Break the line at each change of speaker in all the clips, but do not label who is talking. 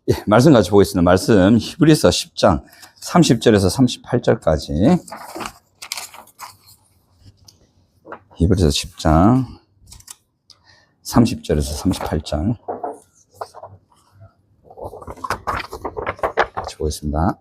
예, 말씀 같이 보겠습니다. 말씀 히브리서 10장 30절에서 38절까지. 히브리서 10장 30절에서 38절 같이 보겠습니다.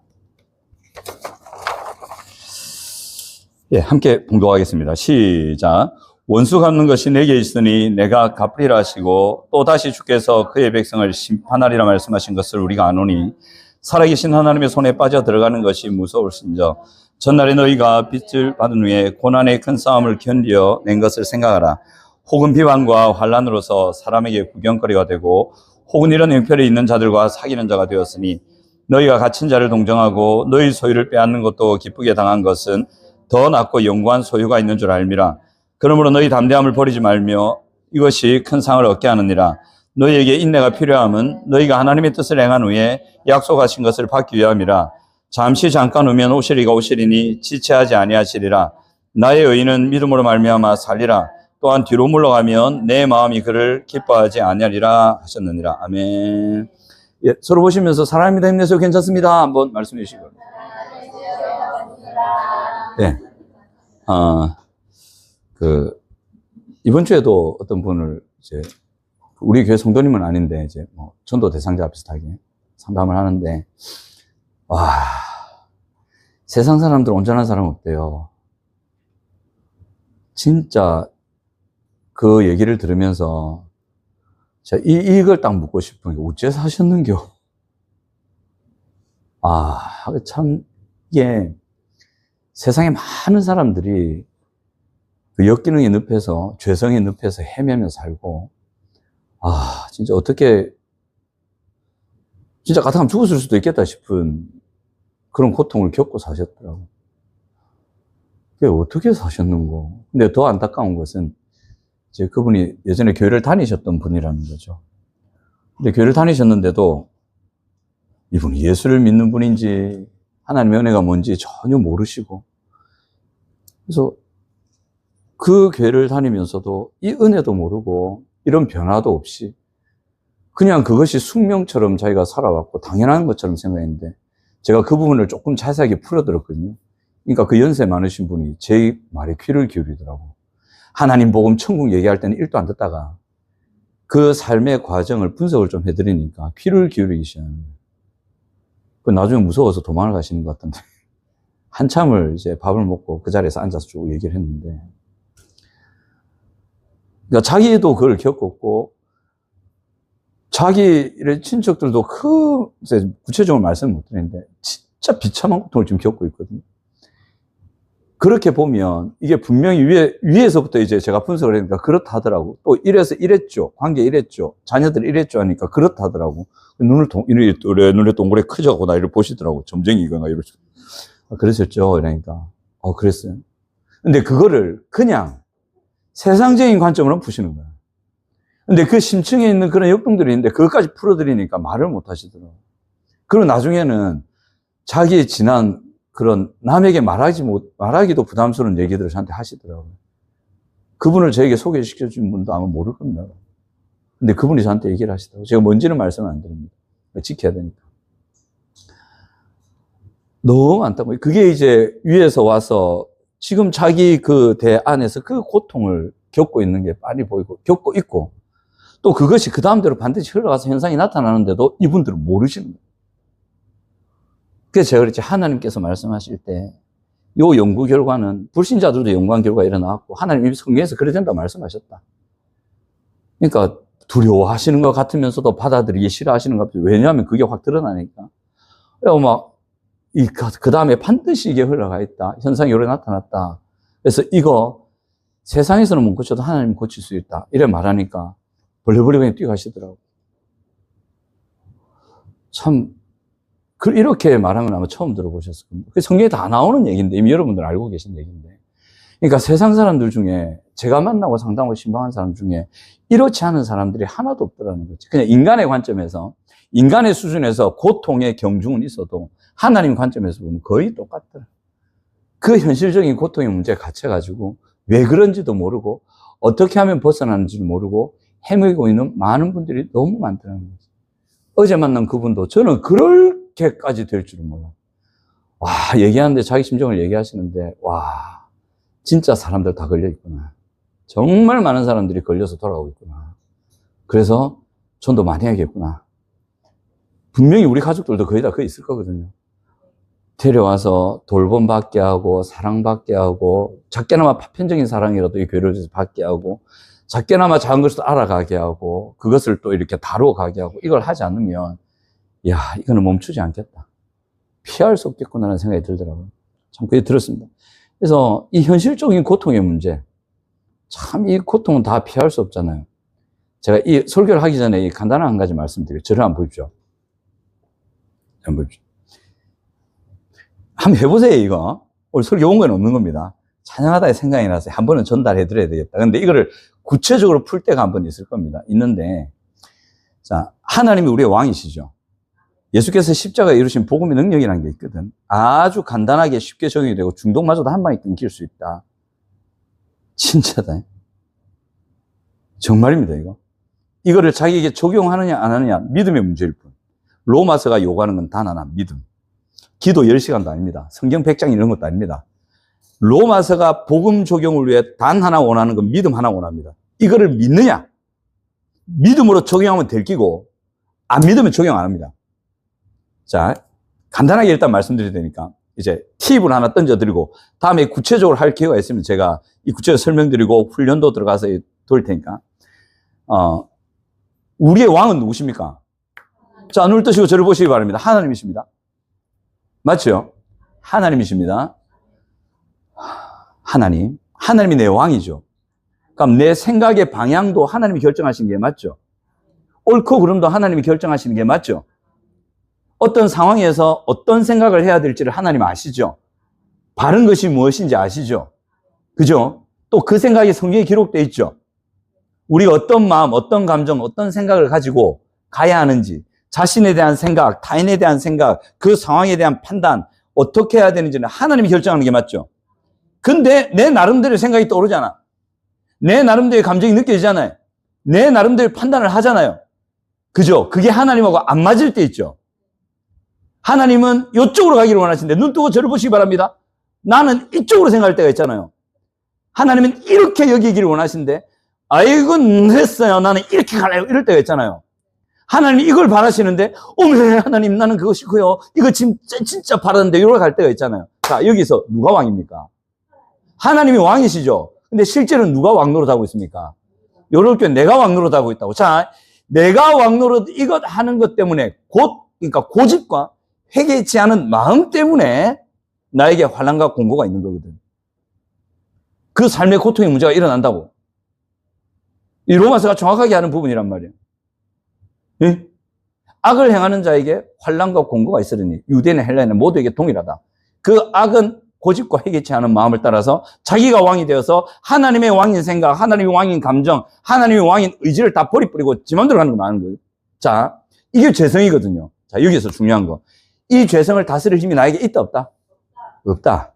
예, 함께 봉독하겠습니다. 시작. 원수 갚는 것이 내게 있으니 내가 갚으리라 하시고 또다시 주께서 그의 백성을 심판하리라 말씀하신 것을 우리가 아노니 살아계신 하나님의 손에 빠져 들어가는 것이 무서울신저 전날에 너희가 빚을 받은 후에 고난의 큰 싸움을 견디어 낸 것을 생각하라. 혹은 비방과 환난으로서 사람에게 구경거리가 되고 혹은 이런 형편에 있는 자들과 사귀는 자가 되었으니 너희가 갇힌 자를 동정하고 너희 소유를 빼앗는 것도 기쁘게 당한 것은 더 낫고 영구한 소유가 있는 줄 알미라. 그러므로 너희 담대함을 버리지 말며 이것이 큰 상을 얻게 하느니라. 너희에게 인내가 필요함은 너희가 하나님의 뜻을 행한 후에 약속하신 것을 받기 위함이라. 잠깐 후면 오시리가 오시리니 지체하지 아니하시리라. 나의 의인은 믿음으로 말미암아 살리라. 또한 뒤로 물러가면 내 마음이 그를 기뻐하지 아니하리라 하셨느니라. 아멘. 예, 서로 보시면서 사랑합니다, 힘내세요, 괜찮습니다 한번 말씀해 주시기 바랍니다. 예. 이번 주에도 어떤 분을 이제, 우리 교회 성도님은 아닌데, 이제 전도 대상자 비슷하게 상담을 하는데, 와, 세상 사람들 온전한 사람 없대요. 진짜 그 얘기를 들으면서, 제가 이걸 딱 묻고 싶은 게, 어째 사셨는겨? 참, 이게, 세상에 많은 사람들이 그 역기능의 늪에서, 죄성의 늪에서 헤매며 살고, 진짜 어떻게, 진짜 같으면 죽었을 수도 있겠다 싶은 그런 고통을 겪고 사셨더라고. 그게 어떻게 사셨는고. 근데 더 안타까운 것은, 이제 그분이 예전에 교회를 다니셨던 분이라는 거죠. 근데 교회를 다니셨는데도 이분이 예수를 믿는 분인지, 하나님의 은혜가 뭔지 전혀 모르시고, 그래서 그 교회를 다니면서도 이 은혜도 모르고 이런 변화도 없이 그냥 그것이 숙명처럼 자기가 살아왔고 당연한 것처럼 생각했는데 제가 그 부분을 조금 자세하게 풀어드렸거든요. 그러니까 그 연세 많으신 분이 제 말에 귀를 기울이더라고. 하나님 복음 천국 얘기할 때는 1도 안 듣다가 그 삶의 과정을 분석을 좀 해드리니까 귀를 기울이기 시작하는 거예요. 그 나중에 무서워서 도망을 가시는 것 같던데 한참을 이제 밥을 먹고 그 자리에서 앉아서 쭉 얘기를 했는데, 그러니까 자기도 그걸 겪었고, 자기의 친척들도 구체적으로 말씀을 못 드리는데, 진짜 비참한 고통을 지금 겪고 있거든요. 그렇게 보면, 이게 분명히 위에서부터 이제 제가 분석을 했으니까 그렇다 하더라고. 또 이래서 이랬죠. 관계 이랬죠. 자녀들 이랬죠. 하니까 그렇다 하더라고. 눈에 동그랗게 크자고 나이를 보시더라고. 점쟁이거나 이러죠. 그러셨죠? 이러니까. 그랬어요. 근데 그거를 그냥 세상적인 관점으로 푸시는 거야. 근데 그 심층에 있는 그런 역동들이 있는데 그것까지 풀어드리니까 말을 못 하시더라고. 그리고 나중에는 자기의 지난 그런 남에게 말하기도 부담스러운 얘기들을 저한테 하시더라고요. 그분을 저에게 소개시켜준 분도 아마 모를 겁니다. 근데 그분이 저한테 얘기를 하시더라고요. 제가 뭔지는 말씀을 안 드립니다. 지켜야 되니까. 너무 많다고. 그게 이제 위에서 와서 지금 자기 그 대 안에서 그 고통을 겪고 있는 게 빤히 보이고, 겪고 있고, 또 그것이 그 다음대로 반드시 흘러가서 현상이 나타나는데도 이분들은 모르시는 거예요. 그래서 제가 그랬지, 하나님께서 말씀하실 때, 요 연구 결과는 불신자들도 연구한 결과가 일어나왔고, 하나님이 성경에서 그래야 된다고 말씀하셨다. 그러니까 두려워하시는 것 같으면서도 받아들이기 싫어하시는 것 같아요. 왜냐하면 그게 확 드러나니까. 그 다음에 반드시 이게 흘러가 있다. 현상이 여러 나타났다. 그래서 이거 세상에서는 못 고쳐도 하나님 고칠 수 있다. 이래 말하니까 벌레벌레 그냥 뛰어가시더라고. 참, 이렇게 말하는 건 아마 처음 들어보셨을 겁니다. 성경에 다 나오는 얘기인데, 이미 여러분들 알고 계신 얘기인데. 그러니까 세상 사람들 중에 제가 만나고 상담하고 신방한 사람 중에 이렇지 않은 사람들이 하나도 없더라는 거지. 그냥 인간의 관점에서, 인간의 수준에서 고통의 경중은 있어도 하나님 관점에서 보면 거의 똑같더라. 그 현실적인 고통의 문제에 갇혀가지고 왜 그런지도 모르고 어떻게 하면 벗어나는지도 모르고 헤매고 있는 많은 분들이 너무 많더라는 거지. 어제 만난 그분도 저는 그렇게까지 될 줄은 몰라. 와, 얘기하는데 자기 심정을 얘기하시는데, 와, 진짜 사람들 다 걸려 있구나. 정말 많은 사람들이 걸려서 돌아가고 있구나. 그래서 전도 많이 해야겠구나. 분명히 우리 가족들도 거의 다 거기 있을 거거든요. 데려와서 돌봄받게 하고, 사랑받게 하고, 작게나마 파편적인 사랑이라도 이 교회를 받게 하고, 작게나마 작은 것을 알아가게 하고, 그것을 또 이렇게 다루어가게 하고, 이걸 하지 않으면, 야, 이거는 멈추지 않겠다. 피할 수 없겠구나라는 생각이 들더라고요. 참, 그게 들었습니다. 그래서 이 현실적인 고통의 문제, 참 이 고통은 다 피할 수 없잖아요. 제가 이 설교를 하기 전에 이 간단한 한 가지 말씀드려요. 저를 한번 보십시오. 한번 보십시오. 한번 해보세요, 이거. 오늘 설교 온 건 없는 겁니다. 찬양하다의 생각이 나서 한 번은 전달해 드려야 되겠다. 근데 이거를 구체적으로 풀 때가 한 번 있을 겁니다. 있는데, 자, 하나님이 우리의 왕이시죠. 예수께서 십자가에 이루신 복음의 능력이라는 게 있거든. 아주 간단하게 쉽게 적용이 되고 중독마저도 한 방에 끊길 수 있다. 진짜다. 정말입니다, 이거. 이거를 자기에게 적용하느냐 안 하느냐 믿음의 문제일 뿐. 로마서가 요구하는 건 단 하나, 믿음. 기도 10시간도 아닙니다. 성경 100장 이런 것도 아닙니다. 로마서가 복음 적용을 위해 단 하나 원하는 건 믿음 하나 원합니다. 이거를 믿느냐? 믿음으로 적용하면 될 끼고 안 믿으면 적용 안 합니다. 자, 간단하게 일단 말씀드려야 되니까 이제 팁을 하나 던져드리고 다음에 구체적으로 할 기회가 있으면 제가 이 구체적으로 설명드리고 훈련도 들어가서 돌 테니까 우리의 왕은 누구십니까? 자, 눈을 뜨시고 저를 보시기 바랍니다. 하나님이십니다. 맞죠? 하나님이십니다. 하나님이 내 왕이죠. 그럼 내 생각의 방향도 하나님이 결정하신 게 맞죠? 옳고 그름도 하나님이 결정하시는 게 맞죠? 어떤 상황에서 어떤 생각을 해야 될지를 하나님 아시죠? 바른 것이 무엇인지 아시죠? 그죠? 또 그 생각이 성경에 기록되어 있죠? 우리가 어떤 마음, 어떤 감정, 어떤 생각을 가지고 가야 하는지, 자신에 대한 생각, 타인에 대한 생각, 그 상황에 대한 판단, 어떻게 해야 되는지는 하나님이 결정하는 게 맞죠? 근데 내 나름대로 생각이 떠오르잖아. 내 나름대로 감정이 느껴지잖아요. 내 나름대로 판단을 하잖아요. 그죠? 그게 하나님하고 안 맞을 때 있죠. 하나님은 이쪽으로 가기를 원하시는데 눈 뜨고 저를 보시기 바랍니다. 나는 이쪽으로 생각할 때가 있잖아요. 하나님은 이렇게 여기기를 원하시는데 아이고 했어요. 나는 이렇게 갈래요. 이럴 때가 있잖아요. 하나님이 이걸 바라시는데 어메 하나님 나는 그거 싫고요. 이거 진짜 바라는데 이러고 갈 때가 있잖아요. 자, 여기서 누가 왕입니까? 하나님이 왕이시죠. 근데 실제로는 누가 왕 노릇하고 있습니까? 요럴 때 내가 왕 노릇하고 있다고. 자, 내가 왕 노릇 이것 하는 것 때문에 그러니까 고집과 회개치 않은 마음 때문에 나에게 환난과 공고가 있는 거거든. 그 삶의 고통의 문제가 일어난다고. 이 로마서가 정확하게 하는 부분이란 말이에요. 예? 악을 행하는 자에게 환난과 공고가 있으리니 유대인 헬라인은 모두에게 동일하다. 그 악은 고집과 회개치 않은 마음을 따라서 자기가 왕이 되어서 하나님의 왕인 생각, 하나님의 왕인 감정, 하나님의 왕인 의지를 다 버리고 지 맘대로 가는 거 많은 거예요. 자, 이게 죄성이거든요. 자, 여기서 중요한 거. 이 죄성을 다스릴 힘이 나에게 있다, 없다? 없다.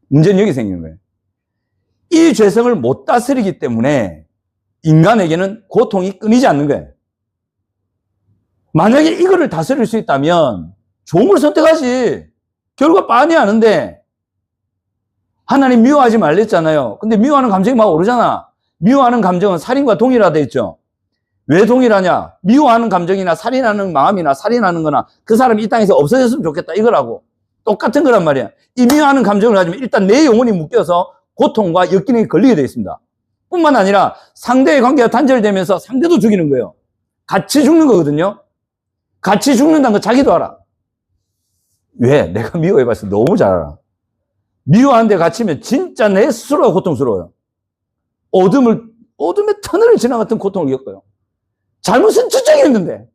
문제는 여기 생기는 거예요. 이 죄성을 못 다스리기 때문에 인간에게는 고통이 끊이지 않는 거예요. 만약에 이거를 다스릴 수 있다면 좋은 걸 선택하지. 결과 빤히 아는데 하나님 미워하지 말랬잖아요. 근데 미워하는 감정이 막 오르잖아. 미워하는 감정은 살인과 동일하다 했죠. 왜 동일하냐? 미워하는 감정이나 살인하는 마음이나 살인하는 거나 그 사람이 이 땅에서 없어졌으면 좋겠다 이거라고. 똑같은 거란 말이야. 이 미워하는 감정을 가지면 일단 내 영혼이 묶여서 고통과 역경에 걸리게 되어 있습니다. 뿐만 아니라 상대의 관계가 단절되면서 상대도 죽이는 거예요. 같이 죽는 거거든요. 같이 죽는다는 거 자기도 알아. 왜? 내가 미워해봐서 너무 잘 알아. 미워하는 데 갇히면 진짜 내 스스로가 고통스러워요. 어둠의 터널을 지나갔던 고통을 겪어요. 잘못은 저쪽이 했는데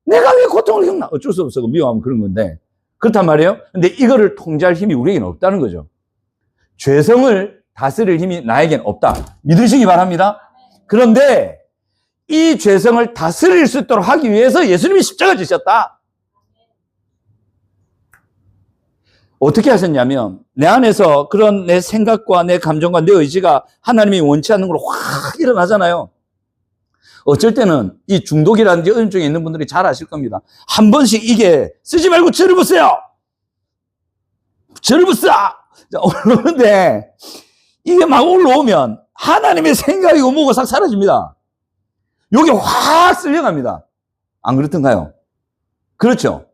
내가 왜 고통을 겪나? 어쩔 수 없어. 미워하면 그런 건데. 그렇단 말이에요. 근데 이거를 통제할 힘이 우리에게는 없다는 거죠. 죄성을 다스릴 힘이 나에겐 없다. 믿으시기 바랍니다. 그런데 이 죄성을 다스릴 수 있도록 하기 위해서 예수님이 십자가를 지셨다. 어떻게 하셨냐면 내 안에서 그런 내 생각과 내 감정과 내 의지가 하나님이 원치 않는 걸로 확 일어나잖아요. 어쩔 때는 이 중독이라든지 의존증에 있는 분들이 잘 아실 겁니다. 한 번씩 이게 쓰지 말고 저를 보세요. 저를 보세요. 올라오는데 이게 막 올라오면 하나님의 생각이고 뭐고 싹 사라집니다. 여기 확 쓸려갑니다. 안 그렇던가요? 그렇죠.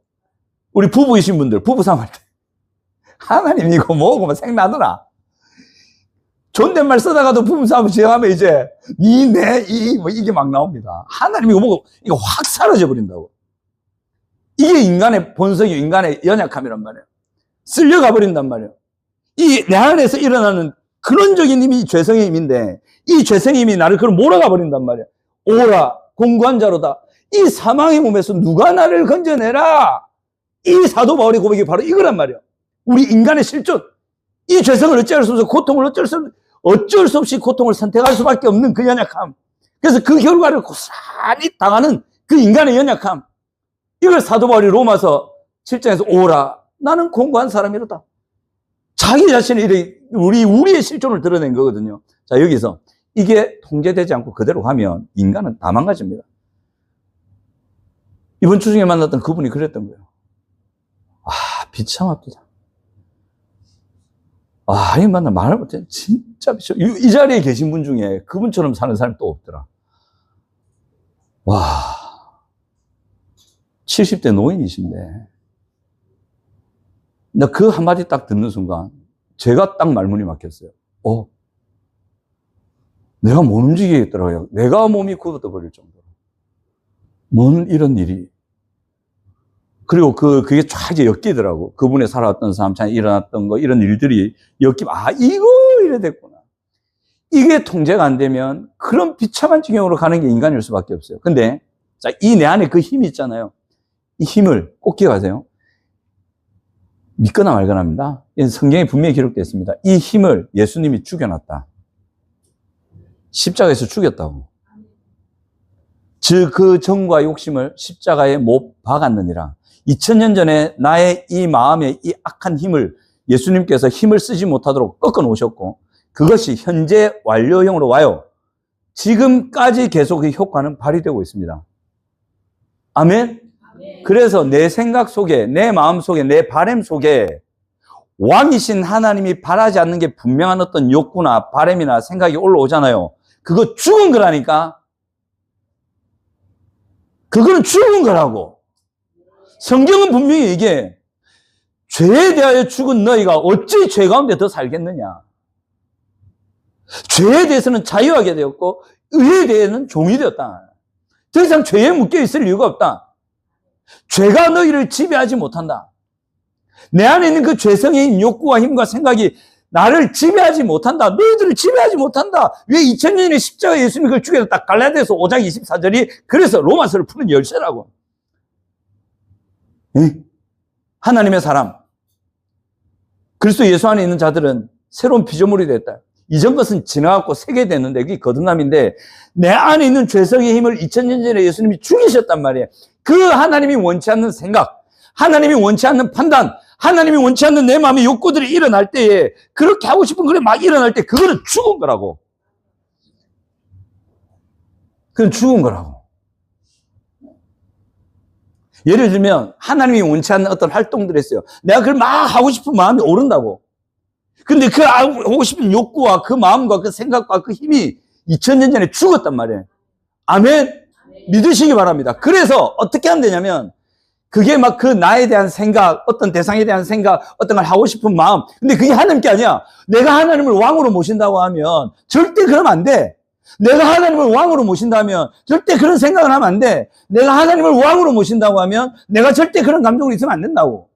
우리 부부이신 분들, 부부싸움 할 때. 하나님이고 뭐고 생각나더라. 존댓말 쓰다가도 부부싸움 시작하면 이제, 이게 막 나옵니다. 하나님이고 뭐고, 이거 확 사라져 버린다고. 이게 인간의 본성이 인간의 연약함이란 말이에요. 쓸려가 버린단 말이에요. 이 내 안에서 일어나는 근원적인 힘이 죄성의 힘인데, 이 죄성의 힘이 나를 그걸 몰아가 버린단 말이에요. 오라, 공고한 자로다. 이 사망의 몸에서 누가 나를 건져내라. 이 사도 바울의 고백이 바로 이거란 말이에요. 우리 인간의 실존. 이 죄성을 어찌할 수 없어. 고통을 어쩔 수 없이 고통을 선택할 수밖에 없는 그 연약함. 그래서 그 결과를 고스란히 당하는 그 인간의 연약함. 이걸 사도 바울이 로마서 7장에서 오라. 나는 공고한 사람이로다. 자기 자신의 우리의 실존을 드러낸 거거든요. 자, 여기서 이게 통제되지 않고 그대로 가면 인간은 다 망가집니다. 이번 주 중에 만났던 그분이 그랬던 거예요. 비참합니다. 이 만나 말을 못해. 진짜 비참. 이 자리에 계신 분 중에 그분처럼 사는 사람이 또 없더라. 70대 노인이신데. 나 그 한마디 딱 듣는 순간, 제가 딱 말문이 막혔어요. 내가 못 움직이겠더라고요. 내가 몸이 굳어버릴 정도로. 뭔 이런 일이. 그리고 그게 쫙 이제 엮이더라고. 그분의 살아왔던 삶, 참 일어났던 거, 이런 일들이 엮이면, 이거 이래 됐구나. 이게 통제가 안 되면 그런 비참한 지경으로 가는 게 인간일 수밖에 없어요. 근데, 자, 이 내 안에 그 힘이 있잖아요. 이 힘을 꼭 기억하세요. 믿거나 말거나 합니다. 성경에 분명히 기록되어 있습니다. 이 힘을 예수님이 죽여놨다. 십자가에서 죽였다고. 즉, 그 정과 욕심을 십자가에 못 박았느니라. 2000년 전에 나의 이 마음의 이 악한 힘을 예수님께서 힘을 쓰지 못하도록 꺾어 놓으셨고, 그것이 현재 완료형으로 와요. 지금까지 계속 그 효과는 발휘되고 있습니다. 아멘? 그래서 내 생각 속에, 내 마음 속에, 내 바람 속에 왕이신 하나님이 바라지 않는 게 분명한 어떤 욕구나 바람이나 생각이 올라오잖아요. 그거 죽은 거라니까. 그거는 죽은 거라고. 성경은 분명히 이게 죄에 대하여 죽은 너희가 어찌 죄 가운데 더 살겠느냐. 죄에 대해서는 자유하게 되었고 의에 대해서는 종이 되었다. 더 이상 죄에 묶여 있을 이유가 없다. 죄가 너희를 지배하지 못한다. 내 안에 있는 그 죄성의 힘, 욕구와 힘과 생각이 나를 지배하지 못한다. 너희들을 지배하지 못한다. 왜 2000년 전에 십자가에 예수님이 그걸 죽여서 갈라디아서 5장 24절이 그래서 로마서를 푸는 열쇠라고. 하나님의 사람, 그리스도 예수 안에 있는 자들은 새로운 피조물이 됐다. 이전 것은 지나갔고 새게 됐는데 그게 거듭남인데 내 안에 있는 죄성의 힘을 2000년 전에 예수님이 죽이셨단 말이에요. 그 하나님이 원치 않는 생각, 하나님이 원치 않는 판단, 하나님이 원치 않는 내 마음의 욕구들이 일어날 때에 그렇게 하고 싶은 그게 막 일어날 때 그거는 죽은 거라고. 그건 죽은 거라고. 예를 들면 하나님이 원치 않는 어떤 활동들을 했어요. 내가 그걸 막 하고 싶은 마음이 오른다고. 근데 그 하고 싶은 욕구와 그 마음과 그 생각과 그 힘이 2000년 전에 죽었단 말이에요. 아멘? 믿으시기 바랍니다. 그래서 어떻게 하면 되냐면 그게 막 그 나에 대한 생각, 어떤 대상에 대한 생각, 어떤 걸 하고 싶은 마음. 근데 그게 하나님 게 아니야. 내가 하나님을 왕으로 모신다고 하면 절대 그러면 안 돼. 내가 하나님을 왕으로 모신다면 절대 그런 생각을 하면 안 돼. 내가 하나님을 왕으로 모신다고 하면 내가 절대 그런 감정으로 있으면 안 된다고.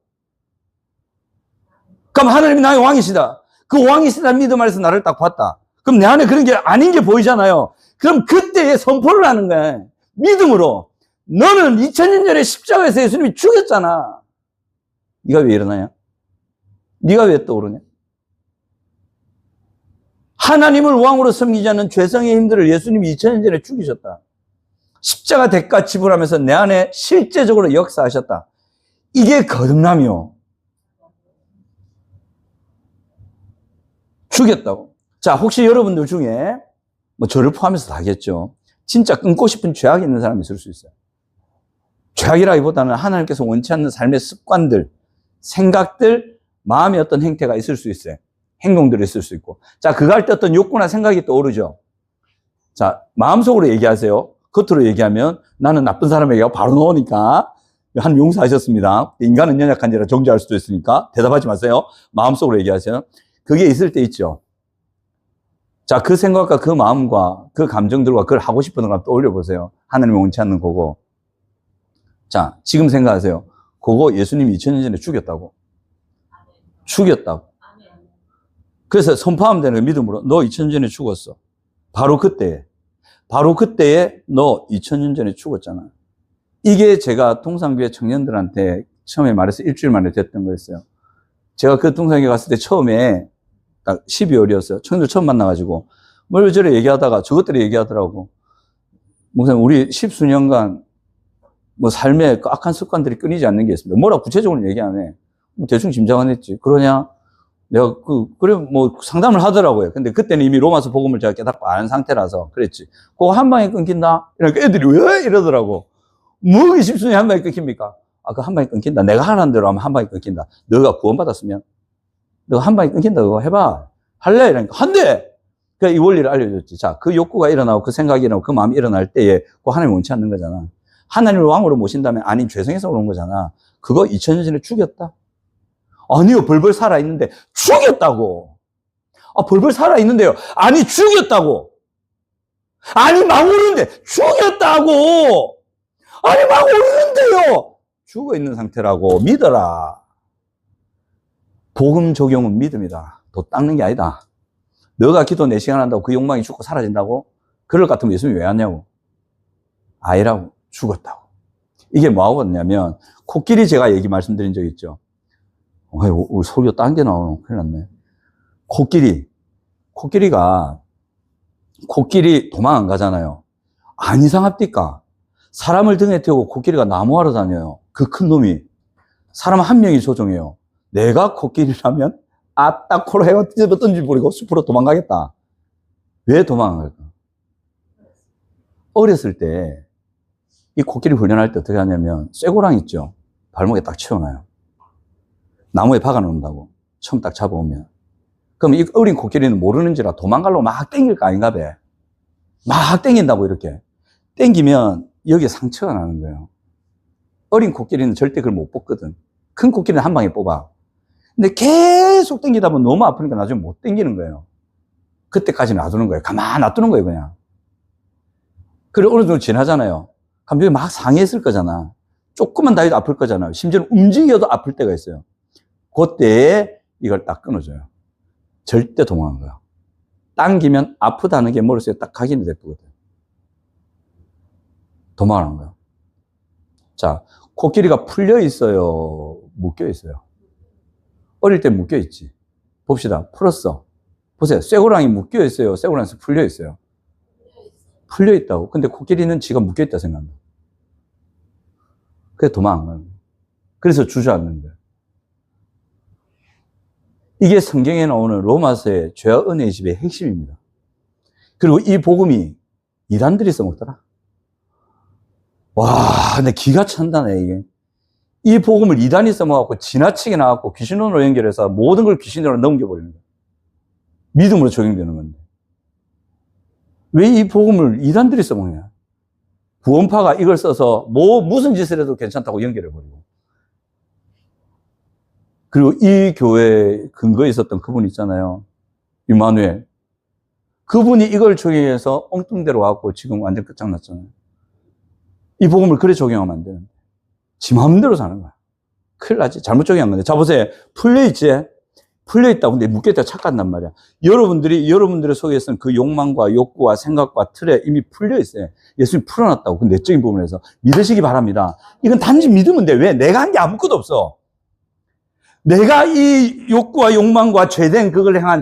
그럼 하나님이 나의 왕이시다. 그 왕이시다는 믿음 안에서 나를 딱 봤다. 그럼 내 안에 그런 게 아닌 게 보이잖아요. 그럼 그때에 선포를 하는 거야. 믿음으로. 너는 2000년 전에 십자가에서 예수님이 죽였잖아. 네가 왜 일어나냐? 네가 왜 떠오르냐? 하나님을 왕으로 섬기지 않는 죄성의 힘들을 예수님이 2000년 전에 죽이셨다. 십자가 대가 지불하면서 내 안에 실제적으로 역사하셨다. 이게 거듭남이요. 죽였다고. 자, 혹시 여러분들 중에, 저를 포함해서 다 하겠죠. 진짜 끊고 싶은 죄악이 있는 사람이 있을 수 있어요. 죄악이라기보다는 하나님께서 원치 않는 삶의 습관들, 생각들, 마음의 어떤 행태가 있을 수 있어요. 행동들이 있을 수 있고. 자, 그거 할 때 어떤 욕구나 생각이 떠오르죠. 자, 마음속으로 얘기하세요. 겉으로 얘기하면 나는 나쁜 사람에게 바로 넣으니까 한 용서하셨습니다. 인간은 연약한지라 정죄할 수도 있으니까 대답하지 마세요. 마음속으로 얘기하세요. 그게 있을 때 있죠. 자, 그 생각과 그 마음과 그 감정들과 그걸 하고 싶은 걸 떠올려 보세요. 하나님이 원치 않는 거고. 자, 지금 생각하세요. 그거 예수님이 2000년 전에 죽였다고. 죽였다고. 그래서 선포하면 되는 거 믿음으로. 너 2000년 전에 죽었어. 바로 그때에 너 2000년 전에 죽었잖아. 이게 제가 동산교회 청년들한테 처음에 말해서 일주일 만에 됐던 거였어요. 제가 그 동산교회 갔을 때 처음에 딱 12월이었어요. 청년들 처음 만나가지고 뭘 저래 얘기하다가 저것들이 얘기하더라고. 목사님, 우리 10수년간 뭐 삶의 그 악한 습관들이 끊이지 않는 게 있습니다. 뭐라 구체적으로 얘기 안 해. 뭐 대충 짐작은 했지. 그러냐? 내가 그래, 뭐 상담을 하더라고요. 근데 그때는 이미 로마서 복음을 제가 깨닫고 아는 상태라서 그랬지. 그거 한 방에 끊긴다? 이러니까 애들이 왜 이러더라고. 뭐 10수년에 한 방에 끊깁니까? 아, 그 한 방에 끊긴다. 내가 하라는 대로 하면 한 방에 끊긴다. 너가 구원받았으면 너가 한 방에 끊긴다. 그거 해봐. 할래? 이러니까 한대! 그러니까 이 원리를 알려줬지. 자, 그 욕구가 일어나고 그 생각이 일어나고 그 마음이 일어날 때에 그거 하나님 원치 않는 거잖아. 하나님을 왕으로 모신다면 아닌 죄성에서 오는 거잖아. 그거 2000년 전에 죽였다? 아니요, 벌벌 살아있는데 죽였다고. 아, 벌벌 살아있는데요. 아니, 죽였다고. 아니, 막 오르는데 죽였다고. 아니, 막 오르는데요. 죽어있는 상태라고. 믿어라. 복음 적용은 믿음이다. 도 닦는 게 아니다. 너가 기도 4시간 한다고 그 욕망이 죽고 사라진다고? 그럴 것 같으면 예수님이 왜 왔냐고. 아이라고. 죽었다고. 이게 뭐하고 같냐면 코끼리 제가 말씀드린 적 있죠. 우리 설교 딴 게 나오노. 큰일 났네. 코끼리 도망 안 가잖아요. 안 이상합니까? 사람을 등에 태우고 코끼리가 나무하러 다녀요. 그 큰 놈이. 사람 한 명이 조종해요. 내가 코끼리라면 딱 코로 해가 던져버리고 숲으로 도망가겠다. 왜 도망 안 갈까? 어렸을 때 이 코끼리 훈련할 때 어떻게 하냐면 쇠고랑 있죠. 발목에 딱 채워놔요. 나무에 박아 놓는다고. 처음 딱 잡아오면. 그럼 이 어린 코끼리는 모르는지라 도망가려고 막 땡길 거 아닌가 봐. 막 땡긴다고 이렇게. 땡기면 여기에 상처가 나는 거예요. 어린 코끼리는 절대 그걸 못 뽑거든. 큰 코끼리는 한 방에 뽑아. 근데 계속 땡기다 보면 너무 아프니까 나중에 못 땡기는 거예요. 그때까지 놔두는 거예요. 가만 놔두는 거예요, 그냥. 그리고 어느 정도 지나잖아요. 감정이 막 상했을 거잖아. 조금만 다해도 아플 거잖아요. 심지어는 움직여도 아플 때가 있어요. 그때에 이걸 딱 끊어줘요. 절대 도망간 거야. 당기면 아프다는 게 머릿속에 딱 각인이 됐거든. 도망가는 거야. 자, 코끼리가 풀려 있어요? 묶여 있어요? 어릴 때 묶여 있지. 봅시다. 풀었어. 보세요. 쇠고랑이 묶여 있어요? 쇠고랑에서 풀려 있어요? 풀려 있다고. 근데 코끼리는 지가 묶여 있다 생각한다. 그래서 도망 안 가는 거예요. 그래서 주저앉는 거예요. 이게 성경에 나오는 로마서의 죄와 은혜의 집의 핵심입니다. 그리고 이 복음이 이단들이 써먹더라. 와, 근데 기가 찬다네, 이게. 이 복음을 이단이 써먹어갖고 지나치게 나왔고 귀신론으로 연결해서 모든 걸 귀신으로 넘겨버리는 거예요. 믿음으로 적용되는 건데. 왜 이 복음을 이단들이 써먹냐? 구원파가 이걸 써서 무슨 짓을 해도 괜찮다고 연결해버리고. 그리고 이 교회에 근거에 있었던 그분 있잖아요. 임마누엘. 그분이 이걸 적용해서 엉뚱대로 와갖고 지금 완전 끝장났잖아요. 이 복음을 그래 적용하면 안 되는데. 지 마음대로 사는 거야. 큰일 나지. 잘못 적용하면 돼. 자, 보세요. 풀려있지? 풀려있다고. 근데 묶여있다가 착각한단 말이야. 여러분들의 속에 있는 그 욕망과 욕구와 생각과 틀에 이미 풀려있어요. 예수님이 풀어놨다고. 그 내적인 부분에서. 믿으시기 바랍니다. 이건 단지 믿으면 돼. 왜? 내가 한 게 아무것도 없어. 내가 이 욕구와 욕망과 죄된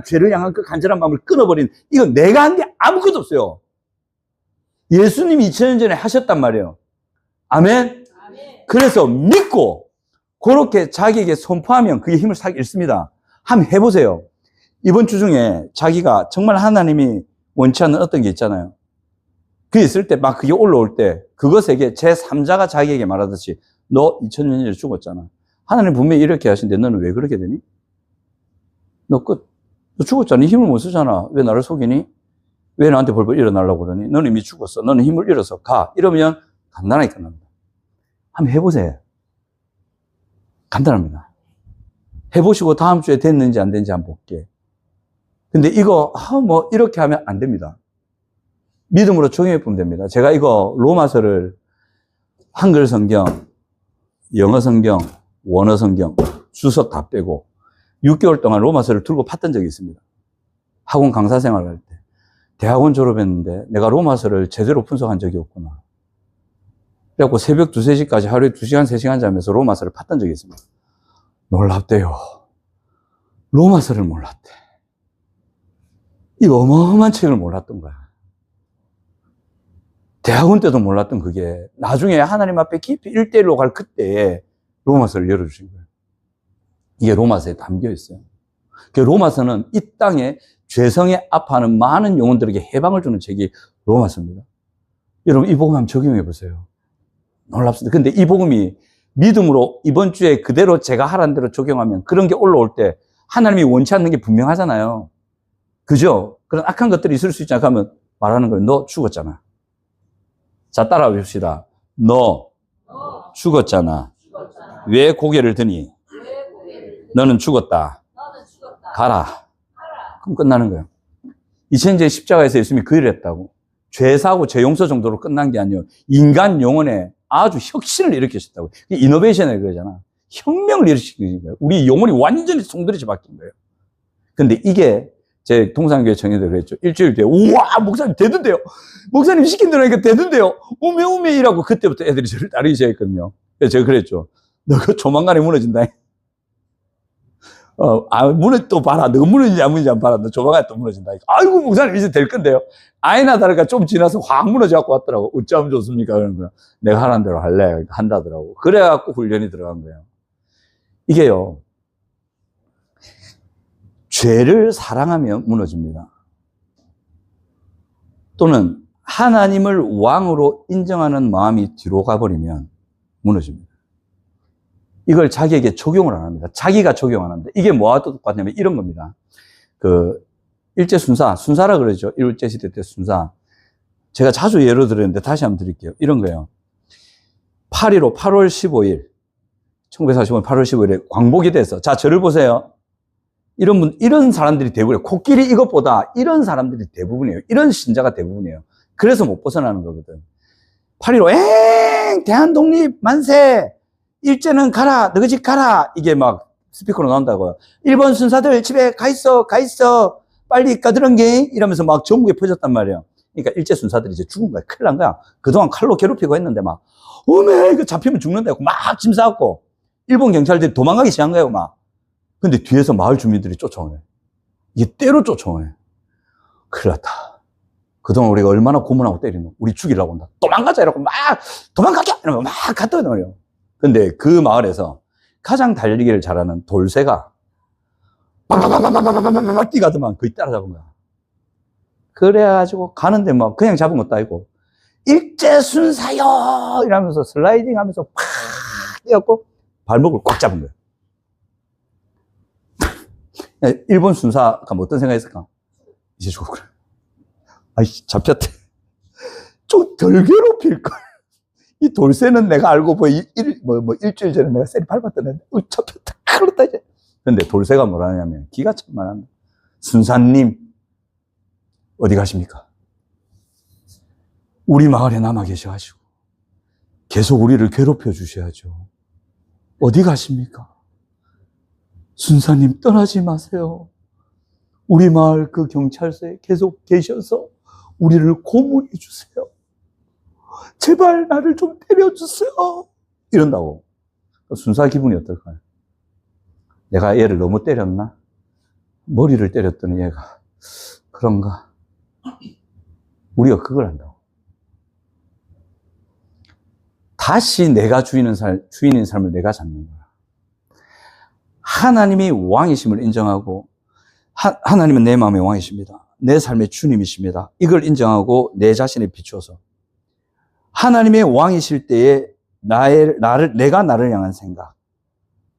죄를 향한 그 간절한 마음을 끊어버린, 이건 내가 한 게 아무것도 없어요. 예수님이 2000년 전에 하셨단 말이에요. 아멘? 그래서 믿고, 그렇게 자기에게 선포하면 그게 힘을 싹 잃습니다. 한번 해보세요. 이번 주 중에 자기가 정말 하나님이 원치 않는 어떤 게 있잖아요. 그게 있을 때 막 그게 올라올 때 그것에게 제3자가 자기에게 말하듯이 너 2000년 전에 죽었잖아. 하나님 분명히 이렇게 하신데 너는 왜 그렇게 되니? 너 죽었잖아. 네 힘을 못 쓰잖아. 왜 나를 속이니? 왜 나한테 벌벌 일어나려고 그러니? 너는 이미 죽었어. 너는 힘을 잃어서 가. 이러면 간단하게 끝납니다. 한번 해보세요. 간단합니다. 해보시고 다음 주에 됐는지 안 됐는지 한번 볼게. 근데 이거 이렇게 하면 안 됩니다. 믿음으로 적용해 보면 됩니다. 제가 이거 로마서를 한글 성경, 영어 성경, 원어 성경, 주석 다 빼고 6개월 동안 로마서를 들고 팠던 적이 있습니다. 학원 강사 생활할 때. 대학원 졸업했는데 내가 로마서를 제대로 분석한 적이 없구나. 그래갖고 새벽 2, 3시까지 하루에 2시간, 3시간 자면서 로마서를 팠던 적이 있습니다. 놀랍대요. 로마서를 몰랐대. 이 어마어마한 책을 몰랐던 거야. 대학원 때도 몰랐던 그게 나중에 하나님 앞에 깊이 1대1로 갈 그때에 로마서를 열어주신 거예요. 이게 로마서에 담겨 있어요. 그 로마서는 이 땅에 죄성에 아파하는 많은 영혼들에게 해방을 주는 책이 로마서입니다. 여러분 이 복음 한번 적용해 보세요. 놀랍습니다. 근데 이 복음이 믿음으로 이번 주에 그대로 제가 하라는 대로 적용하면 그런 게 올라올 때 하나님이 원치 않는 게 분명하잖아요. 그죠? 그런 악한 것들이 있을 수 있잖아. 그러면 말하는 거예요. 너 죽었잖아. 자, 따라와 봅시다. 너 죽었잖아. 왜 고개를 드니? 너는 죽었다. 가라. 그럼 끝나는 거예요. 이제 십자가에서 예수님이 그 일을 했다고. 죄사하고 죄 용서 정도로 끝난 게 아니에요. 인간 영혼에 아주 혁신을 일으키셨다고. 이노베이션을 그러잖아. 혁명을 일으키신 거예요. 우리 영혼이 완전히 송두리째 바뀐 거예요. 근데 이게 제 동산교회 청년들 그랬죠. 일주일 뒤에 우와 목사님 되던데요. 목사님 시킨 대로 하니까 되던데요. 오메 이라고 그때부터 애들이 저를 따르기 시작했거든요. 그래서 제가 그랬죠. 너 그 조만간에 무너진다. 또 봐라. 너 무너지지 안 무너지지 안 봐라. 너 조만간에 또 무너진다. 아이고 목사님 이제 될 건데요. 아이나 다를까 좀 지나서 확 무너져갖고 왔더라고. 어쩌면 좋습니까? 그러는 거야. 내가 하라는 대로 할래. 한다더라고. 그래갖고 훈련이 들어간 거예요. 이게요. 죄를 사랑하면 무너집니다. 또는 하나님을 왕으로 인정하는 마음이 뒤로 가버리면 무너집니다. 이걸 자기에게 적용을 안 합니다. 자기가 적용 안 합니다. 이게 뭐와 똑같냐면 이런 겁니다. 일제 순사라 그러죠. 일제 시대 때 순사. 제가 자주 예로 들었는데 다시 한번 드릴게요. 이런 거예요. 8.15, 8월 15일, 1945년 8월 15일에 광복이 돼서, 자, 저를 보세요. 이런 사람들이 대부분이에요. 코끼리 이것보다 이런 사람들이 대부분이에요. 이런 신자가 대부분이에요. 그래서 못 벗어나는 거거든. 8.15, 대한독립 만세! 일제는 가라! 너희 집 가라! 이게 막 스피커로 나온다고요. 일본 순사들 집에 가 있어! 빨리 까드렁게! 이러면서 막 전국에 퍼졌단 말이에요. 그러니까 일제 순사들이 이제 죽은 거야. 큰일 난 거야. 그동안 칼로 괴롭히고 했는데 막, 어메! 이거 잡히면 죽는다. 막 짐 싸갖고. 일본 경찰들이 도망가기 시작한 거예요, 막. 근데 뒤에서 마을 주민들이 쫓아오네. 이게 때로 쫓아오네. 큰일 났다. 그동안 우리가 얼마나 고문하고 때리노. 우리 죽이려고 한다. 도망가자! 이러고 막, 도망가게! 이러고 막 갔다 오는 거예요. 근데 그 마을에서 가장 달리기를 잘하는 돌쇠가 막 뛰가더만 거의 따라잡은 거야. 그래가지고 가는데 뭐 그냥 잡은 것도 아니고 일제순사요! 이러면서 슬라이딩 하면서 팍 뛰었고 발목을 꽉 잡은 거예요. 일본 순사가 뭐 어떤 생각했을까? 이제 죽었구나. 아이, 잡혔대. 좀 덜 괴롭힐걸. 이 돌쇠는 내가 알고 일주일 전에 내가 쎄리 밟았더니, 잡혔다. 그렇다, 이제. 근데 돌쇠가 뭐라 하냐면, 기가 참 많았는데, 순사님, 어디 가십니까? 우리 마을에 남아 계셔가지고, 계속 우리를 괴롭혀 주셔야죠. 어디 가십니까? 순사님 떠나지 마세요. 우리 마을 그 경찰서에 계속 계셔서 우리를 고문해 주세요. 제발 나를 좀 때려주세요. 이런다고. 순사 기분이 어떨까요? 내가 얘를 너무 때렸나? 머리를 때렸더니 얘가 그런가? 우리가 그걸 한다고. 다시 내가 주인인 삶을 내가 잡는 거야. 하나님이 왕이심을 인정하고 하나님은 내 마음의 왕이십니다. 내 삶의 주님이십니다. 이걸 인정하고 내 자신에 비추어서 하나님의 왕이실 때에 내가 나를 향한 생각,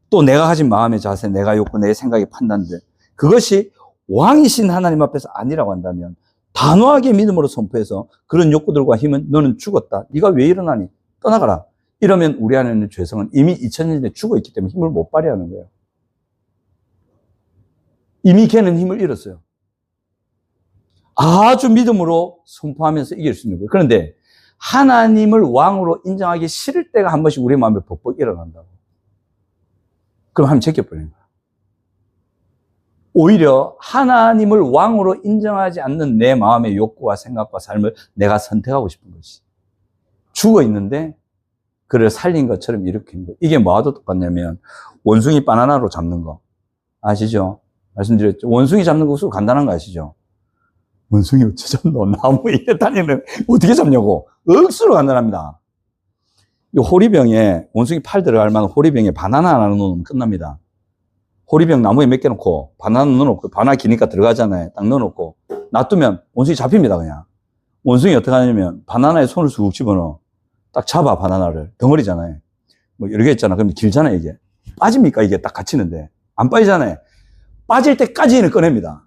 또 내가 가진 마음의 자세, 내가 욕구, 내 생각의 판단들, 그것이 왕이신 하나님 앞에서 아니라고 한다면 단호하게 믿음으로 선포해서 그런 욕구들과 힘은 너는 죽었다. 네가 왜 일어나니? 떠나가라. 이러면 우리 안에 있는 죄성은 이미 2000년 전에 죽어있기 때문에 힘을 못 발휘하는 거예요. 이미 걔는 힘을 잃었어요. 아주 믿음으로 선포하면서 이길 수 있는 거예요. 그런데 하나님을 왕으로 인정하기 싫을 때가 한 번씩 우리 마음에 벅벅 일어난다고. 그럼 하나님 제껴버리는 거예요. 오히려 하나님을 왕으로 인정하지 않는 내 마음의 욕구와 생각과 삶을 내가 선택하고 싶은 것이. 죽어 있는데 그를 살린 것처럼 일으키는 거. 이게 뭐와도 똑같냐면 원숭이 바나나로 잡는 거. 아시죠? 말씀드렸죠. 원숭이 잡는 거 수로 간단한 거 아시죠? 원숭이 어째 잡노? 나무 위에 다니는 어떻게 잡냐고. 억수로 간단합니다. 이 호리병에 원숭이 팔 들어갈 만한 호리병에 바나나 하나 넣으면 끝납니다. 호리병 나무에 몇 개 놓고 바나나 넣어놓고 바나나 기니까 들어가잖아요. 딱 넣어놓고 놔두면 원숭이 잡힙니다. 그냥. 원숭이 어떻게 하냐면 바나나에 손을 쑥 집어넣어. 딱 잡아 바나나를. 덩어리잖아요. 뭐 여러 개 있잖아. 그럼 길잖아요. 이게. 빠집니까? 이게 딱 갇히는데. 안 빠지잖아요. 빠질 때까지는 꺼냅니다.